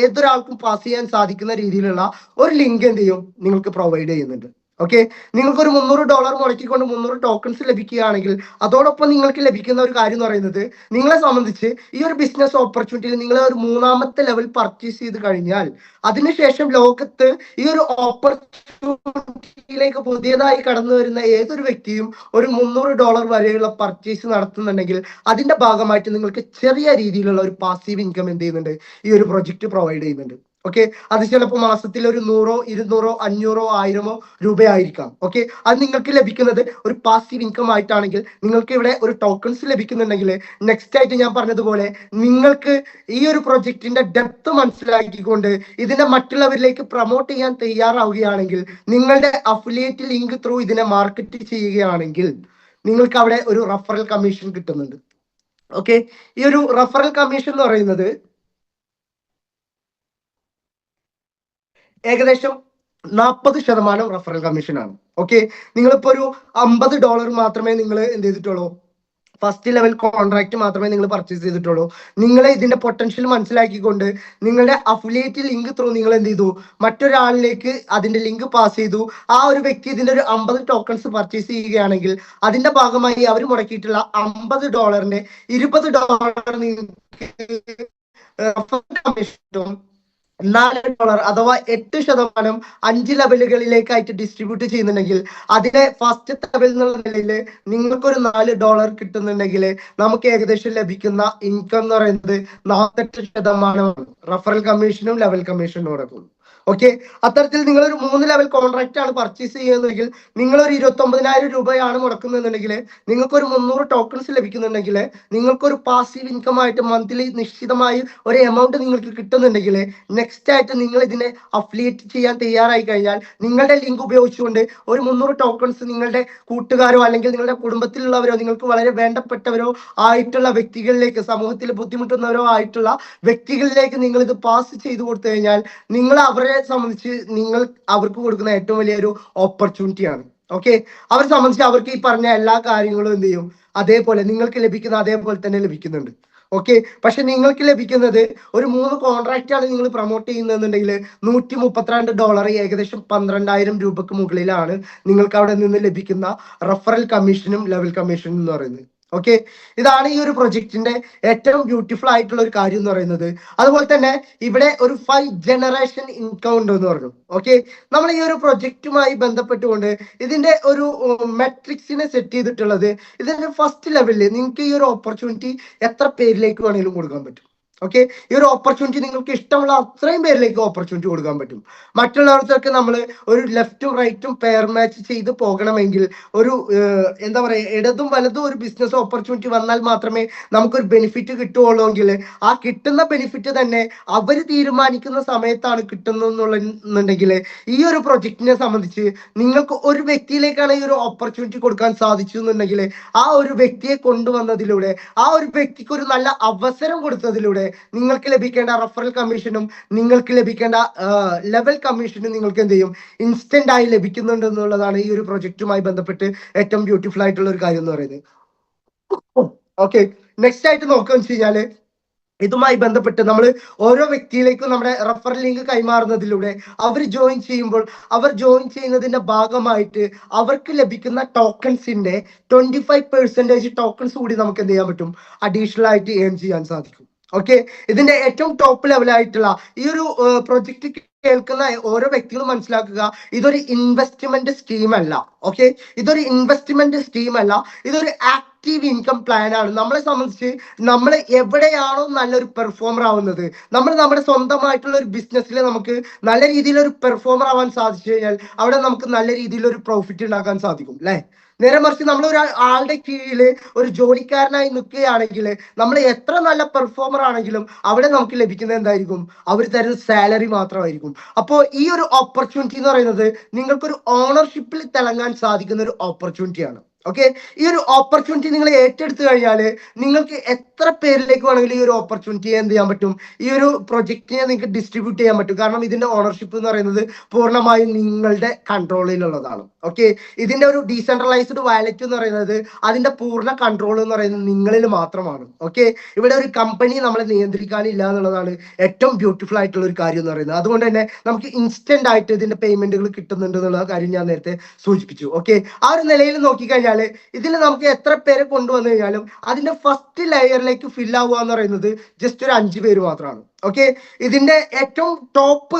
S1: ഏതൊരാൾക്കും പാസ് ചെയ്യാൻ സാധിക്കുന്ന രീതിയിലുള്ള ഒരു ലിങ്ക് എന്ത് ചെയ്യും, നിങ്ങൾക്ക് പ്രൊവൈഡ് ചെയ്യുന്നുണ്ട്. ഓക്കെ, നിങ്ങൾക്ക് ഒരു $300 മുടക്കിക്കൊണ്ട് 300 ടോക്കൺസ് ലഭിക്കുകയാണെങ്കിൽ അതോടൊപ്പം നിങ്ങൾക്ക് ലഭിക്കുന്ന ഒരു കാര്യം എന്ന് പറയുന്നത്, നിങ്ങളെ സംബന്ധിച്ച് ഈ ഒരു ബിസിനസ് ഓപ്പർച്യൂണിറ്റിയിൽ നിങ്ങൾ ഒരു 3ാമത്തെ ലെവൽ പർച്ചേസ് ചെയ്ത് കഴിഞ്ഞാൽ അതിനുശേഷം ലോകത്ത് ഈ ഒരു ഓപ്പർച്യൂണിറ്റിയിലേക്ക് പുതിയതായി കടന്നു വരുന്ന ഏതൊരു വ്യക്തിയും ഒരു $300 വരെയുള്ള പർച്ചേസ് നടത്തുന്നുണ്ടെങ്കിൽ അതിന്റെ ഭാഗമായിട്ട് നിങ്ങൾക്ക് ചെറിയ രീതിയിലുള്ള ഒരു പാസീവ് ഇൻകം എന്ത് ചെയ്യുന്നുണ്ട്, ഈ ഒരു പ്രൊജക്ട് പ്രൊവൈഡ് ചെയ്യുന്നുണ്ട്. ഓക്കെ, അത് ചിലപ്പോൾ മാസത്തിൽ ഒരു 100, 200, 500, 1000 രൂപയായിരിക്കാം. ഓക്കെ, അത് നിങ്ങൾക്ക് ലഭിക്കുന്നത് ഒരു പാസീവ് ഇൻകം ആയിട്ടാണെങ്കിൽ, നിങ്ങൾക്ക് ഇവിടെ ഒരു ടോക്കൺസ് ലഭിക്കുന്നുണ്ടെങ്കിൽ, നെക്സ്റ്റ് ആയിട്ട് ഞാൻ പറഞ്ഞതുപോലെ നിങ്ങൾക്ക് ഈ ഒരു പ്രൊജക്ടിന്റെ ഡെപ്ത് മനസ്സിലാക്കിക്കൊണ്ട് ഇതിനെ മറ്റുള്ളവരിലേക്ക് പ്രൊമോട്ട് ചെയ്യാൻ തയ്യാറാവുകയാണെങ്കിൽ, നിങ്ങളുടെ അഫിലിയേറ്റ് ലിങ്ക് ത്രൂ ഇതിനെ മാർക്കറ്റ് ചെയ്യുകയാണെങ്കിൽ നിങ്ങൾക്ക് അവിടെ ഒരു റഫറൽ കമ്മീഷൻ കിട്ടുന്നുണ്ട്. ഓക്കെ, ഈ ഒരു റഫറൽ കമ്മീഷൻ എന്ന് പറയുന്നത് ഏകദേശം 40% റഫറൽ കമ്മീഷൻ ആണ്. ഓക്കെ, നിങ്ങളിപ്പോ ഒരു $50 മാത്രമേ നിങ്ങൾ എന്ത് ചെയ്തിട്ടുള്ളൂ, ഫസ്റ്റ് ലെവൽ കോൺട്രാക്ട് മാത്രമേ നിങ്ങൾ പർച്ചേസ് ചെയ്തിട്ടുള്ളൂ. നിങ്ങൾ ഇതിന്റെ പൊട്ടൻഷ്യൽ മനസ്സിലാക്കിക്കൊണ്ട് നിങ്ങളുടെ അഫിലിയേറ്റ് ലിങ്ക് ത്രൂ നിങ്ങൾ എന്ത് ചെയ്തു, മറ്റൊരാളിലേക്ക് അതിന്റെ ലിങ്ക് പാസ് ചെയ്തു. ആ ഒരു വ്യക്തി ഇതിന്റെ ഒരു 50 ടോക്കൺസ് പർച്ചേസ് ചെയ്യുകയാണെങ്കിൽ അതിന്റെ ഭാഗമായി അവർ മുടക്കിയിട്ടുള്ള $50ന്റെ $20 നിങ്ങൾക്ക് കമ്മീഷനും $4 അഥവാ 8% 5 ലെവലുകളിലേക്കായിട്ട് ഡിസ്ട്രിബ്യൂട്ട് ചെയ്യുന്നുണ്ടെങ്കിൽ അതിലെ ഫസ്റ്റ് ലെവൽ എന്നുള്ള നിലയിൽ നിങ്ങൾക്കൊരു $4 കിട്ടുന്നുണ്ടെങ്കിൽ നമുക്ക് ഏകദേശം ലഭിക്കുന്ന ഇൻകം എന്ന് പറയുന്നത് 48% റഫറൽ കമ്മീഷനും ലെവൽ കമ്മീഷനും കൊടുക്കും. ഓക്കെ, അത്തരത്തിൽ നിങ്ങൾ ഒരു 3 ലെവൽ കോൺട്രാക്ട് ആണ് പർച്ചേസ് ചെയ്യുന്നതെങ്കിൽ, നിങ്ങളൊരു 29,000 രൂപയാണ് മുടക്കുന്നുണ്ടെങ്കിൽ, നിങ്ങൾക്കൊരു 300 ടോക്കൺസ് ലഭിക്കുന്നുണ്ടെങ്കിൽ, നിങ്ങൾക്കൊരു പാസീവ് ഇൻകം ആയിട്ട് മന്ത്ലി നിശ്ചിതമായി ഒരു എമൗണ്ട് നിങ്ങൾക്ക് കിട്ടുന്നുണ്ടെങ്കിൽ, നെക്സ്റ്റ് ആയിട്ട് നിങ്ങൾ ഇതിനെ അഫിലിയേറ്റ് ചെയ്യാൻ തയ്യാറായി കഴിഞ്ഞാൽ നിങ്ങളുടെ ലിങ്ക് ഉപയോഗിച്ചുകൊണ്ട് ഒരു 300 ടോക്കൺസ് നിങ്ങളുടെ കൂട്ടുകാരോ അല്ലെങ്കിൽ നിങ്ങളുടെ കുടുംബത്തിലുള്ളവരോ നിങ്ങൾക്ക് വളരെ വേണ്ടപ്പെട്ടവരോ ആയിട്ടുള്ള വ്യക്തികളിലേക്ക്, സമൂഹത്തിൽ ബുദ്ധിമുട്ടുന്നവരോ ആയിട്ടുള്ള വ്യക്തികളിലേക്ക് നിങ്ങൾ ഇത് പാസ് ചെയ്തു കൊടുത്തു കഴിഞ്ഞാൽ നിങ്ങൾ അവരെ സംബന്ധിച്ച് നിങ്ങൾ അവർക്ക് കൊടുക്കുന്ന ഏറ്റവും വലിയൊരു ഓപ്പർച്യൂണിറ്റിയാണ്. ഓക്കെ, അവരെ സംബന്ധിച്ച് അവർക്ക് ഈ പറഞ്ഞ എല്ലാ കാര്യങ്ങളും എന്ത് ചെയ്യും, അതേപോലെ നിങ്ങൾക്ക് ലഭിക്കുന്ന അതേപോലെ തന്നെ ലഭിക്കുന്നുണ്ട്. ഓക്കെ, പക്ഷെ നിങ്ങൾക്ക് ലഭിക്കുന്നത് ഒരു 3 കോൺട്രാക്റ്റ് ആണ് നിങ്ങൾ പ്രൊമോട്ട് ചെയ്യുന്നുണ്ടെങ്കിൽ $132, ഏകദേശം 12,000 രൂപക്ക് മുകളിലാണ് നിങ്ങൾക്ക് അവിടെ നിന്ന് ലഭിക്കുന്ന റഫറൽ കമ്മീഷനും ലെവൽ കമ്മീഷനും എന്ന് പറയുന്നത്. ഓക്കെ, ഇതാണ് ഈ ഒരു പ്രൊജക്ടിന്റെ ഏറ്റവും ബ്യൂട്ടിഫുൾ ആയിട്ടുള്ള ഒരു കാര്യം എന്ന് പറയുന്നത്. അതുപോലെ തന്നെ ഇവിടെ ഒരു 5 ജനറേഷൻ ഇൻകം ഉണ്ട് എന്ന് പറഞ്ഞു. ഓക്കെ, നമ്മൾ ഈ ഒരു പ്രൊജക്റ്റുമായി ബന്ധപ്പെട്ടുകൊണ്ട് ഇതിന്റെ ഒരു മെട്രിക്സിനെ സെറ്റ് ചെയ്തിട്ടുള്ളത്, ഇതിന്റെ ഫസ്റ്റ് ലെവലിൽ നിങ്ങൾക്ക് ഈ ഒരു ഓപ്പർച്യൂണിറ്റി എത്ര പേരിലേക്ക് വേണമെങ്കിലും കൊടുക്കാൻ പറ്റും. ഓക്കെ, ഈ ഒരു ഓപ്പർച്യൂണിറ്റി നിങ്ങൾക്ക് ഇഷ്ടമുള്ള അത്രയും പേരിലേക്ക് ഓപ്പർച്യൂണിറ്റി കൊടുക്കാൻ പറ്റും. മറ്റുള്ളവർക്കൊക്കെ നമ്മൾ ഒരു ലെഫ്റ്റും റൈറ്റും പെയർ മാച്ച് ചെയ്ത് പോകണമെങ്കിൽ ഒരു എന്താ പറയുക, ഇടതും വലതും ഒരു ബിസിനസ് ഓപ്പർച്യൂണിറ്റി വന്നാൽ മാത്രമേ നമുക്കൊരു ബെനിഫിറ്റ് കിട്ടുകയുള്ളൂ എങ്കിൽ ആ കിട്ടുന്ന ബെനിഫിറ്റ് തന്നെ അവർ തീരുമാനിക്കുന്ന സമയത്താണ് കിട്ടുന്നുണ്ടെങ്കിൽ ഈ ഒരു പ്രൊജക്റ്റിനെ സംബന്ധിച്ച് നിങ്ങൾക്ക് ഒരു വ്യക്തിയിലേക്കാണ് ഈ ഒരു ഓപ്പർച്യൂണിറ്റി കൊടുക്കാൻ സാധിച്ചു എന്നുണ്ടെങ്കിൽ ആ ഒരു വ്യക്തിയെ കൊണ്ടുവന്നതിലൂടെ, ആ ഒരു വ്യക്തിക്ക് ഒരു നല്ല അവസരം കൊടുത്തതിലൂടെ നിങ്ങൾക്ക് ലഭിക്കേണ്ട റഫറൽ കമ്മീഷനും നിങ്ങൾക്ക് ലഭിക്കേണ്ട ലെവൽ കമ്മീഷനും നിങ്ങൾക്ക് എന്ത് ചെയ്യും, ഇൻസ്റ്റന്റ് ആയി ലഭിക്കുന്നുണ്ട് എന്നുള്ളതാണ് ഈ ഒരു പ്രൊജക്റ്റുമായി ബന്ധപ്പെട്ട് ഏറ്റവും ബ്യൂട്ടിഫുൾ ആയിട്ടുള്ള ഒരു കാര്യം എന്ന് പറയുന്നത്. ഓക്കെ, നെക്സ്റ്റ് ആയിട്ട് നോക്കുകയെന്ന് വെച്ച് കഴിഞ്ഞാല് ഇതുമായി ബന്ധപ്പെട്ട് നമ്മൾ ഓരോ വ്യക്തിയിലേക്കും നമ്മുടെ റഫറൽ ലിങ്ക് കൈമാറുന്നതിലൂടെ അവർ ജോയിൻ ചെയ്യുമ്പോൾ അവർ ജോയിൻ ചെയ്യുന്നതിന്റെ ഭാഗമായിട്ട് അവർക്ക് ലഭിക്കുന്ന ടോക്കൺസിന്റെ 25% ടോക്കൺസ് കൂടി നമുക്ക് എന്ത് ചെയ്യാൻ പറ്റും, അഡീഷണൽ ആയിട്ട് ഏൺ ചെയ്യാൻ സാധിക്കും. ഓക്കെ, ഇതിന്റെ ഏറ്റവും ടോപ്പ് ലെവലായിട്ടുള്ള ഈ ഒരു പ്രൊജക്ട് കേൾക്കുന്ന ഓരോ വ്യക്തികളും മനസ്സിലാക്കുക, ഇതൊരു ഇൻവെസ്റ്റ്മെന്റ് സ്കീം അല്ല. ഓക്കെ, ഇതൊരു ഇൻവെസ്റ്റ്മെന്റ് സ്കീം അല്ല, ഇതൊരു ആക്റ്റീവ് ഇൻകം പ്ലാൻ ആണ്. നമ്മളെ സംബന്ധിച്ച് നമ്മൾ എവിടെയാണോ നല്ലൊരു പെർഫോമർ ആവുന്നത്, നമ്മൾ നമ്മുടെ സ്വന്തമായിട്ടുള്ള ഒരു ബിസിനസ്സിൽ നമുക്ക് നല്ല രീതിയിൽ ഒരു പെർഫോമർ ആവാൻ സാധിച്ചു കഴിഞ്ഞാൽ അവിടെ നമുക്ക് നല്ല രീതിയിൽ ഒരു പ്രോഫിറ്റ് ഉണ്ടാക്കാൻ സാധിക്കും അല്ലെ. നേരെ മറിച്ച് നമ്മൾ ഒരു ആളുടെ കീഴിൽ ഒരു ജോലിക്കാരനായി നിൽക്കുകയാണെങ്കിൽ നമ്മൾ എത്ര നല്ല പെർഫോമർ ആണെങ്കിലും അവിടെ നമുക്ക് ലഭിക്കുന്നത് എന്തായിരിക്കും, അവർ തരുന്ന സാലറി മാത്രമായിരിക്കും. അപ്പോൾ ഈ ഒരു ഓപ്പർച്യൂണിറ്റി എന്ന് പറയുന്നത് നിങ്ങൾക്കൊരു ഓണർഷിപ്പിൽ തിളങ്ങാൻ സാധിക്കുന്ന ഒരു ഓപ്പർച്യൂണിറ്റിയാണ്. ഓക്കെ, ഈ ഒരു ഓപ്പർച്യൂണിറ്റി നിങ്ങൾ ഏറ്റെടുത്തു കഴിഞ്ഞാൽ നിങ്ങൾക്ക് എത്ര പേരിലേക്ക് വേണമെങ്കിലും ഈ ഒരു ഓപ്പർച്യൂണിറ്റി എന്ത് ചെയ്യാൻ പറ്റും, ഈ ഒരു പ്രൊജക്റ്റിനെ നിങ്ങൾക്ക് ഡിസ്ട്രിബ്യൂട്ട് ചെയ്യാൻ പറ്റും. കാരണം ഇതിന്റെ ഓണർഷിപ്പ് എന്ന് പറയുന്നത് പൂർണ്ണമായും നിങ്ങളുടെ കൺട്രോളിലുള്ളതാണ്. ഓക്കെ, ഇതിന്റെ ഒരു ഡീസെൻട്രലൈസ്ഡ് വാലറ്റ് എന്ന് പറയുന്നത് അതിന്റെ പൂർണ്ണ കൺട്രോൾ എന്ന് പറയുന്നത് നിങ്ങളിൽ മാത്രമാണ്. ഓക്കെ, ഇവിടെ ഒരു കമ്പനി നമ്മളെ നിയന്ത്രിക്കാനില്ല എന്നുള്ളതാണ് ഏറ്റവും ബ്യൂട്ടിഫുൾ ആയിട്ടുള്ള ഒരു കാര്യം എന്ന് പറയുന്നത്. അതുകൊണ്ട് തന്നെ നമുക്ക് ഇൻസ്റ്റന്റ് ആയിട്ട് ഇതിന്റെ പേയ്മെന്റുകൾ കിട്ടുന്നുണ്ട് എന്നുള്ള കാര്യം ഞാൻ നേരത്തെ സൂചിപ്പിച്ചു. ഓക്കെ, ആ ഒരു നിലയിൽ നോക്കിക്കഴിഞ്ഞാൽ ഇതിൽ നമുക്ക് എത്ര പേരെ കൊണ്ടുവന്നു കഴിഞ്ഞാലും അതിന്റെ ഫസ്റ്റ് ലെയറിലേക്ക് ഫിൽ ആവുക എന്ന് പറയുന്നത് ജസ്റ്റ് ഒരു 5 പേര് മാത്രമാണ്. ഓക്കെ, ഇതിന്റെ ഏറ്റവും ടോപ്പ്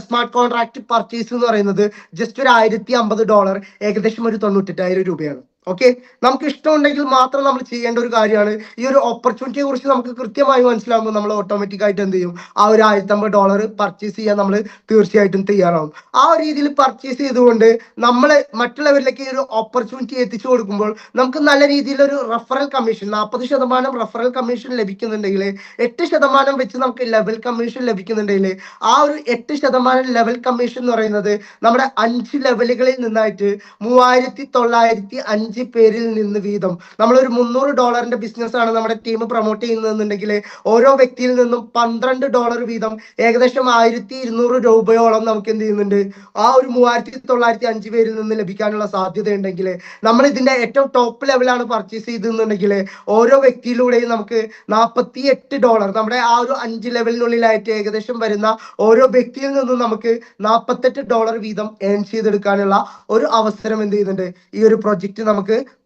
S1: സ്മാർട്ട് കോൺട്രാക്ട് പർച്ചേസ് എന്ന് പറയുന്നത് ജസ്റ്റ് ഒരു $1050, ഏകദേശം ഒരു 98,000 രൂപയാണ്. ഓക്കെ, നമുക്ക് ഇഷ്ടമുണ്ടെങ്കിൽ മാത്രം നമ്മൾ ചെയ്യേണ്ട ഒരു കാര്യമാണ്. ഈ ഒരു ഓപ്പർച്യൂണിറ്റിയെ കുറിച്ച് നമുക്ക് കൃത്യമായി മനസ്സിലാകുമ്പോൾ നമ്മൾ ഓട്ടോമാറ്റിക് ആയിട്ട് എന്ത് ചെയ്യും, ആ ഒരു $1050 പർച്ചേസ് ചെയ്യാൻ നമ്മൾ തീർച്ചയായിട്ടും തയ്യാറാവും. ആ ഒരു രീതിയിൽ പർച്ചേസ് ചെയ്തുകൊണ്ട് നമ്മൾ മറ്റുള്ളവരിലേക്ക് ഈ ഒരു ഓപ്പർച്യൂണിറ്റി എത്തിച്ചു കൊടുക്കുമ്പോൾ നമുക്ക് നല്ല രീതിയിലൊരു റഫറൽ കമ്മീഷൻ 40% റഫറൽ കമ്മീഷൻ ലഭിക്കുന്നുണ്ടെങ്കിൽ 8% വെച്ച് നമുക്ക് ലെവൽ കമ്മീഷൻ ലഭിക്കുന്നുണ്ടെങ്കിൽ ആ ഒരു 8% ലെവൽ കമ്മീഷൻ എന്ന് പറയുന്നത് നമ്മുടെ 5 ലെവലുകളിൽ നിന്നായിട്ട് 3905 പേരിൽ നിന്ന് വീതം നമ്മളൊരു $300 ബിസിനസ് ആണ് നമ്മുടെ ടീം പ്രൊമോട്ട് ചെയ്യുന്നതെന്നുണ്ടെങ്കിൽ ഓരോ വ്യക്തിയിൽ നിന്നും $12 വീതം ഏകദേശം 1200 രൂപയോളം നമുക്ക് എന്ത് ചെയ്യുന്നുണ്ട്, ആ ഒരു 3905 പേരിൽ നിന്ന് ലഭിക്കാനുള്ള സാധ്യത ഉണ്ടെങ്കിൽ നമ്മൾ ഇതിന്റെ ഏറ്റവും ടോപ്പ് ലെവലാണ് പർച്ചേസ് ചെയ്തെന്നുണ്ടെങ്കിൽ ഓരോ വ്യക്തിയിലൂടെയും നമുക്ക് $48 നമ്മുടെ ആ ഒരു 5 ലെവലിനുള്ളിലായിട്ട് ഏകദേശം വരുന്ന ഓരോ വ്യക്തിയിൽ നിന്നും നമുക്ക് $48 വീതം ഏൺ ചെയ്തെടുക്കാനുള്ള ഒരു അവസരം എന്ത് ചെയ്യുന്നുണ്ട്, ഈ ഒരു പ്രൊജക്ട് നമുക്ക്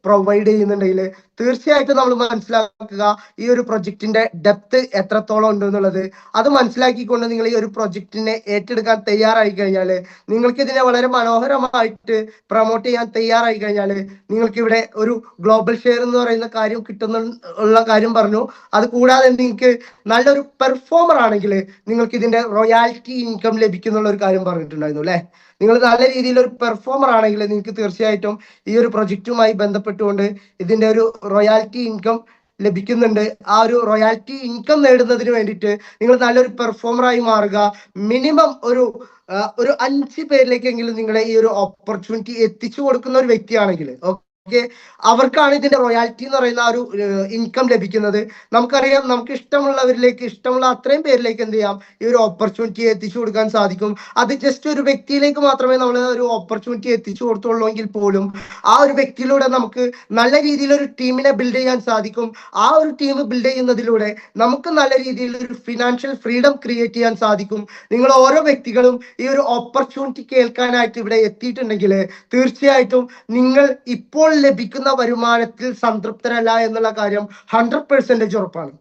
S1: പ്രൊവൈഡ് ചെയ്യുന്നുണ്ടെങ്കിൽ തീർച്ചയായിട്ടും നമ്മൾ മനസ്സിലാക്കുക ഈ ഒരു പ്രൊജക്ടിന്റെ ഡെപ്ത് എത്രത്തോളം ഉണ്ട് എന്നുള്ളത്. അത് മനസ്സിലാക്കിക്കൊണ്ട് നിങ്ങൾ ഈ ഒരു പ്രൊജക്ടിനെ ഏറ്റെടുക്കാൻ തയ്യാറായി കഴിഞ്ഞാൽ, നിങ്ങൾക്ക് ഇതിനെ വളരെ മനോഹരമായിട്ട് പ്രൊമോട്ട് ചെയ്യാൻ തയ്യാറായി കഴിഞ്ഞാൽ നിങ്ങൾക്ക് ഇവിടെ ഒരു ഗ്ലോബൽ ഷെയർ എന്ന് പറയുന്ന കാര്യം കിട്ടുന്നുള്ള കാര്യം പറഞ്ഞു. അത് കൂടാതെ നിങ്ങൾക്ക് നല്ലൊരു പെർഫോമർ ആണെങ്കിൽ നിങ്ങൾക്ക് ഇതിന്റെ റോയാലിറ്റി ഇൻകം ലഭിക്കുന്നുള്ള ഒരു കാര്യം പറഞ്ഞിട്ടുണ്ടായിരുന്നു അല്ലെ. നിങ്ങൾ നല്ല രീതിയിൽ ഒരു പെർഫോമർ ആണെങ്കിൽ നിങ്ങൾക്ക് തീർച്ചയായിട്ടും ഈ ഒരു പ്രൊജക്റ്റുമായി ബന്ധപ്പെട്ടുകൊണ്ട് ഇതിന്റെ ഒരു റോയാലിറ്റി ഇൻകം ലഭിക്കുന്നുണ്ട്. ആ ഒരു റോയാലിറ്റി ഇൻകം നേടുന്നതിന് വേണ്ടിയിട്ട് നിങ്ങൾ നല്ലൊരു പെർഫോമറായി മാറുക. മിനിമം ഒരു 5 പേരിലേക്കെങ്കിലും നിങ്ങളെ ഈ ഒരു ഓപ്പർച്യൂണിറ്റി എത്തിച്ചു കൊടുക്കുന്ന ഒരു വ്യക്തിയാണെങ്കിൽ ഓക്കെ, അവർക്കാണ് ഇതിന്റെ റോയാലിറ്റി എന്ന് പറയുന്ന ആ ഒരു ഇൻകം ലഭിക്കുന്നത്. നമുക്കറിയാം, നമുക്ക് ഇഷ്ടമുള്ളവരിലേക്ക്, ഇഷ്ടമുള്ള അത്രയും പേരിലേക്ക് എന്ത് ചെയ്യാം, ഈ ഒരു ഓപ്പർച്യൂണിറ്റി എത്തിച്ചു കൊടുക്കാൻ സാധിക്കും. അത് ജസ്റ്റ് ഒരു വ്യക്തിയിലേക്ക് മാത്രമേ നമ്മൾ ഒരു ഓപ്പർച്യൂണിറ്റി എത്തിച്ചു കൊടുത്തുള്ളൂ എങ്കിൽ പോലും ആ ഒരു വ്യക്തിയിലൂടെ നമുക്ക് നല്ല രീതിയിൽ ഒരു ടീമിനെ ബിൽഡ് ചെയ്യാൻ സാധിക്കും. ആ ഒരു ടീം ബിൽഡ് ചെയ്യുന്നതിലൂടെ നമുക്ക് നല്ല രീതിയിൽ ഒരു ഫിനാൻഷ്യൽ ഫ്രീഡം ക്രിയേറ്റ് ചെയ്യാൻ സാധിക്കും. നിങ്ങൾ ഓരോ വ്യക്തികളും ഈ ഒരു ഓപ്പർച്യൂണിറ്റി കേൾക്കാനായിട്ട് ഇവിടെ എത്തിയിട്ടുണ്ടെങ്കിൽ തീർച്ചയായിട്ടും നിങ്ങൾ ഇപ്പോൾ ലഭിക്കുന്ന വരുമാനത്തിൽ സംതൃപ്തരല്ല എന്നുള്ള കാര്യം 100% ഉറപ്പാണ്.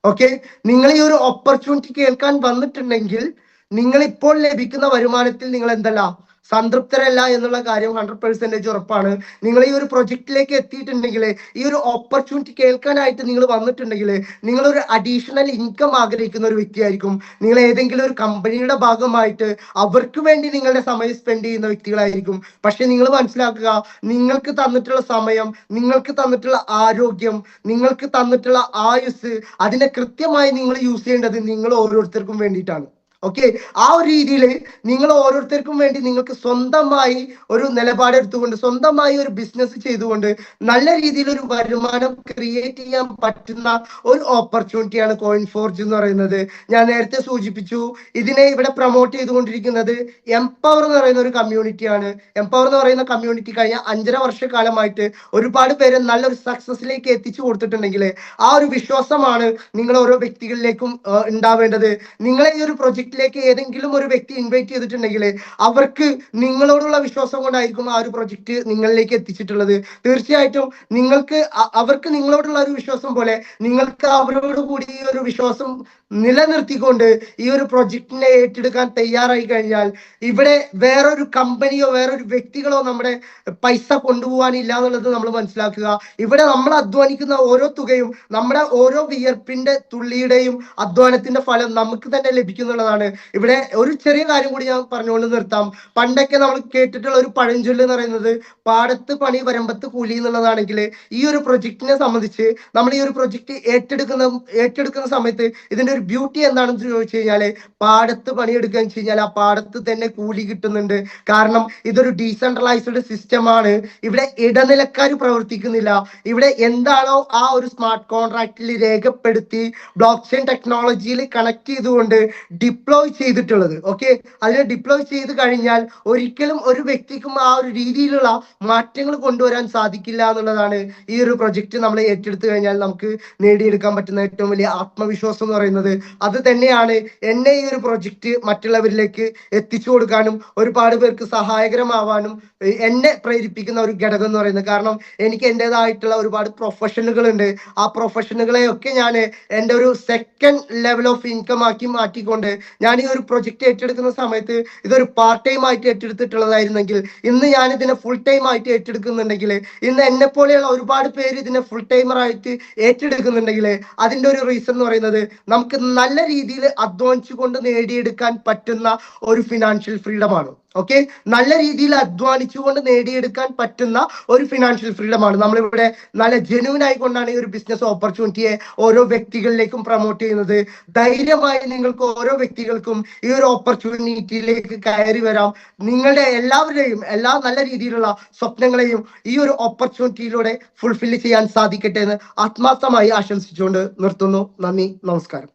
S1: ഓക്കെ, നിങ്ങൾ ഈ ഒരു ഓപ്പർച്യൂണിറ്റി കേൾക്കാൻ വന്നിട്ടുണ്ടെങ്കിൽ നിങ്ങൾ ഇപ്പോൾ ലഭിക്കുന്ന വരുമാനത്തിൽ നിങ്ങൾ എന്തല്ല സംതൃപ്തരല്ല എന്നുള്ള കാര്യം 100% ഉറപ്പാണ്. നിങ്ങൾ ഈ ഒരു പ്രൊജക്റ്റിലേക്ക് എത്തിയിട്ടുണ്ടെങ്കിൽ, ഈ ഒരു ഓപ്പർച്യൂണിറ്റി കേൾക്കാനായിട്ട് നിങ്ങൾ വന്നിട്ടുണ്ടെങ്കിൽ, നിങ്ങളൊരു അഡീഷണൽ ഇൻകം ആഗ്രഹിക്കുന്ന ഒരു വ്യക്തിയായിരിക്കും. നിങ്ങൾ ഏതെങ്കിലും ഒരു കമ്പനിയുടെ ഭാഗമായിട്ട് അവർക്ക് വേണ്ടി നിങ്ങളുടെ സമയം സ്പെൻഡ് ചെയ്യുന്ന വ്യക്തികളായിരിക്കും. പക്ഷെ നിങ്ങൾ മനസ്സിലാക്കുക, നിങ്ങൾക്ക് തന്നിട്ടുള്ള സമയം, നിങ്ങൾക്ക് തന്നിട്ടുള്ള ആരോഗ്യം, നിങ്ങൾക്ക് തന്നിട്ടുള്ള ആയുസ്, അതിനെ കൃത്യമായി നിങ്ങൾ യൂസ് ചെയ്യേണ്ടത് നിങ്ങൾ ഓരോരുത്തർക്കും വേണ്ടിയിട്ടാണ്. ഓക്കെ, ആ ഒരു രീതിയിൽ നിങ്ങൾ ഓരോരുത്തർക്കും വേണ്ടി നിങ്ങൾക്ക് സ്വന്തമായി ഒരു നിലപാടെടുത്തുകൊണ്ട്, സ്വന്തമായി ഒരു ബിസിനസ് ചെയ്തുകൊണ്ട് നല്ല രീതിയിൽ ഒരു വരുമാനം ക്രിയേറ്റ് ചെയ്യാൻ പറ്റുന്ന ഒരു ഓപ്പർച്യൂണിറ്റിയാണ് കോയിൻഫോർജ് എന്ന് പറയുന്നത്. ഞാൻ നേരത്തെ സൂചിപ്പിച്ചു, ഇതിനെ ഇവിടെ പ്രൊമോട്ട് ചെയ്തുകൊണ്ടിരിക്കുന്നത് എംപവർ എന്ന് പറയുന്ന ഒരു കമ്മ്യൂണിറ്റിയാണ്. എംപവർ എന്ന് പറയുന്ന കമ്മ്യൂണിറ്റി കഴിഞ്ഞ 5.5 വർഷക്കാലമായിട്ട് ഒരുപാട് പേരെ നല്ലൊരു സക്സസിലേക്ക് എത്തിച്ചു കൊടുത്തിട്ടുണ്ടെങ്കിൽ, ആ ഒരു വിശ്വാസമാണ് നിങ്ങൾ ഓരോ വ്യക്തികളിലേക്കും ഉണ്ടാവേണ്ടത്. നിങ്ങളെ ഈ ഒരു പ്രൊജക്ട് ഏതെങ്കിലും ഒരു വ്യക്തി ഇൻവൈറ്റ് ചെയ്തിട്ടുണ്ടെങ്കിൽ അവർക്ക് നിങ്ങളോടുള്ള വിശ്വാസം കൊണ്ടായിരിക്കും ആ ഒരു പ്രൊജക്ട് നിങ്ങളിലേക്ക് എത്തിച്ചിട്ടുള്ളത്. തീർച്ചയായിട്ടും നിങ്ങൾക്ക് അവർക്ക് നിങ്ങളോടുള്ള ഒരു വിശ്വാസം പോലെ നിങ്ങൾക്ക് അവരോട് കൂടി ഈ ഒരു വിശ്വാസം നിലനിർത്തിക്കൊണ്ട് ഈ ഒരു പ്രൊജക്ടിനെ ഏറ്റെടുക്കാൻ തയ്യാറായി കഴിഞ്ഞാൽ, ഇവിടെ വേറൊരു കമ്പനിയോ വേറൊരു വ്യക്തികളോ നമ്മുടെ പൈസ കൊണ്ടുപോകാനില്ല എന്നുള്ളത് നമ്മൾ മനസ്സിലാക്കുക. ഇവിടെ നമ്മൾ അധ്വാനിക്കുന്ന ഓരോ തുകയും, നമ്മുടെ ഓരോ വിയർപ്പിന്റെ തുള്ളിയുടെയും അധ്വാനത്തിന്റെ ഫലം നമുക്ക് തന്നെ ലഭിക്കുന്നുള്ളതാണ്. ഇവിടെ ഒരു ചെറിയ കാര്യം കൂടി ഞാൻ പറഞ്ഞുകൊണ്ട് നിർത്താം. പണ്ടൊക്കെ നമ്മൾ കേട്ടിട്ടുള്ള ഒരു പഴഞ്ചൊല്ല് എന്ന് പറയുന്നത് പാടത്ത് പണി വരമ്പത്ത് കൂലി എന്നുള്ളതാണെങ്കിൽ, ഈ ഒരു പ്രൊജക്ടിനെ സംബന്ധിച്ച് നമ്മൾ ഈ ഒരു പ്രൊജക്ട് ഏറ്റെടുക്കുന്ന സമയത്ത് ഇതിന്റെ ഒരു ബ്യൂട്ടി എന്താണെന്ന് ചോദിച്ചു കഴിഞ്ഞാല്, പാടത്ത് പണിയെടുക്കുക വെച്ച് കഴിഞ്ഞാൽ ആ പാടത്ത് തന്നെ കൂലി കിട്ടുന്നുണ്ട്. കാരണം ഇതൊരു ഡീസെൻട്രലൈസ്ഡ് സിസ്റ്റമാണ്. ഇവിടെ ഇടനിലക്കാർ പ്രവർത്തിക്കുന്നില്ല. ഇവിടെ എന്താണോ ആ ഒരു സ്മാർട്ട് കോൺട്രാക്റ്റിൽ രേഖപ്പെടുത്തി ബ്ലോക്ക് ചെയിൻ ടെക്നോളജിയിൽ കണക്ട് ചെയ്തുകൊണ്ട് ഡിപ്ലോയ് ചെയ്തിട്ടുള്ളത്, ഓക്കെ, അതിനെ ഡിപ്ലോയ് ചെയ്ത് കഴിഞ്ഞാൽ ഒരിക്കലും ഒരു വ്യക്തിക്കും ആ ഒരു രീതിയിലുള്ള മാറ്റങ്ങൾ കൊണ്ടുവരാൻ സാധിക്കില്ല എന്നുള്ളതാണ് ഈ ഒരു പ്രൊജക്ട് നമ്മൾ ഏറ്റെടുത്തു കഴിഞ്ഞാൽ നമുക്ക് നേടിയെടുക്കാൻ പറ്റുന്ന ഏറ്റവും വലിയ ആത്മവിശ്വാസം എന്ന് പറയുന്നത്. അത് തന്നെയാണ് എന്നെ ഈ ഒരു പ്രൊജക്ട് മറ്റുള്ളവരിലേക്ക് എത്തിച്ചു കൊടുക്കാനും ഒരുപാട് പേർക്ക് സഹായകരമാവാനും എന്നെ പ്രേരിപ്പിക്കുന്ന ഒരു ഘടകം എന്ന് പറയുന്നത്. കാരണം എനിക്ക് എൻ്റെതായിട്ടുള്ള ഒരുപാട് പ്രൊഫഷനുകൾ ഉണ്ട്. ആ പ്രൊഫഷനുകളെ ഒക്കെ ഞാൻ എൻ്റെ ഒരു സെക്കൻഡ് ലെവൽ ഓഫ് ഇൻകം ആക്കി മാറ്റിക്കൊണ്ട് ഞാൻ ഈ ഒരു പ്രൊജക്ട് ഏറ്റെടുക്കുന്ന സമയത്ത് ഇതൊരു പാർട്ട് ടൈം ആയിട്ട് ഏറ്റെടുത്തിട്ടുള്ളതായിരുന്നെങ്കിൽ, ഇന്ന് ഞാൻ ഇതിനെ ഫുൾ ടൈം ആയിട്ട് ഏറ്റെടുക്കുന്നുണ്ടെങ്കിൽ, ഇന്ന് എന്നെ പോലെയുള്ള ഒരുപാട് പേര് ഇതിനെ ഫുൾ ടൈമർ ആയിട്ട് ഏറ്റെടുക്കുന്നുണ്ടെങ്കിൽ, അതിൻ്റെ ഒരു റീസൺ എന്ന് പറയുന്നത് നമുക്ക് നല്ല രീതിയിൽ അധ്വാനിച്ചുകൊണ്ട് നേടിയെടുക്കാൻ പറ്റുന്ന ഒരു ഫിനാൻഷ്യൽ ഫ്രീഡമാണ്. ഓക്കെ, നല്ല രീതിയിൽ അധ്വാനിച്ചുകൊണ്ട് നേടിയെടുക്കാൻ പറ്റുന്ന ഒരു ഫിനാൻഷ്യൽ ഫ്രീഡമാണ്. നമ്മളിവിടെ നല്ല ജെന്യൂൻ ആയിക്കൊണ്ടാണ് ഈ ഒരു ബിസിനസ് ഓപ്പർച്യൂണിറ്റിയെ ഓരോ വ്യക്തികളിലേക്കും പ്രൊമോട്ട് ചെയ്യുന്നത്. ധൈര്യമായി നിങ്ങൾക്ക് ഓരോ വ്യക്തികൾക്കും ഈ ഒരു ഓപ്പർച്യൂണിറ്റിയിലേക്ക് കയറി വരാം. നിങ്ങളുടെ എല്ലാവരുടെയും എല്ലാ നല്ല രീതിയിലുള്ള സ്വപ്നങ്ങളെയും ഈ ഒരു ഓപ്പർച്യൂണിറ്റിയിലൂടെ ഫുൾഫിൽ ചെയ്യാൻ സാധിക്കട്ടെ എന്ന് ആത്മാർത്ഥമായി ആശംസിച്ചുകൊണ്ട് നിർത്തുന്നു. നന്ദി, നമസ്കാരം.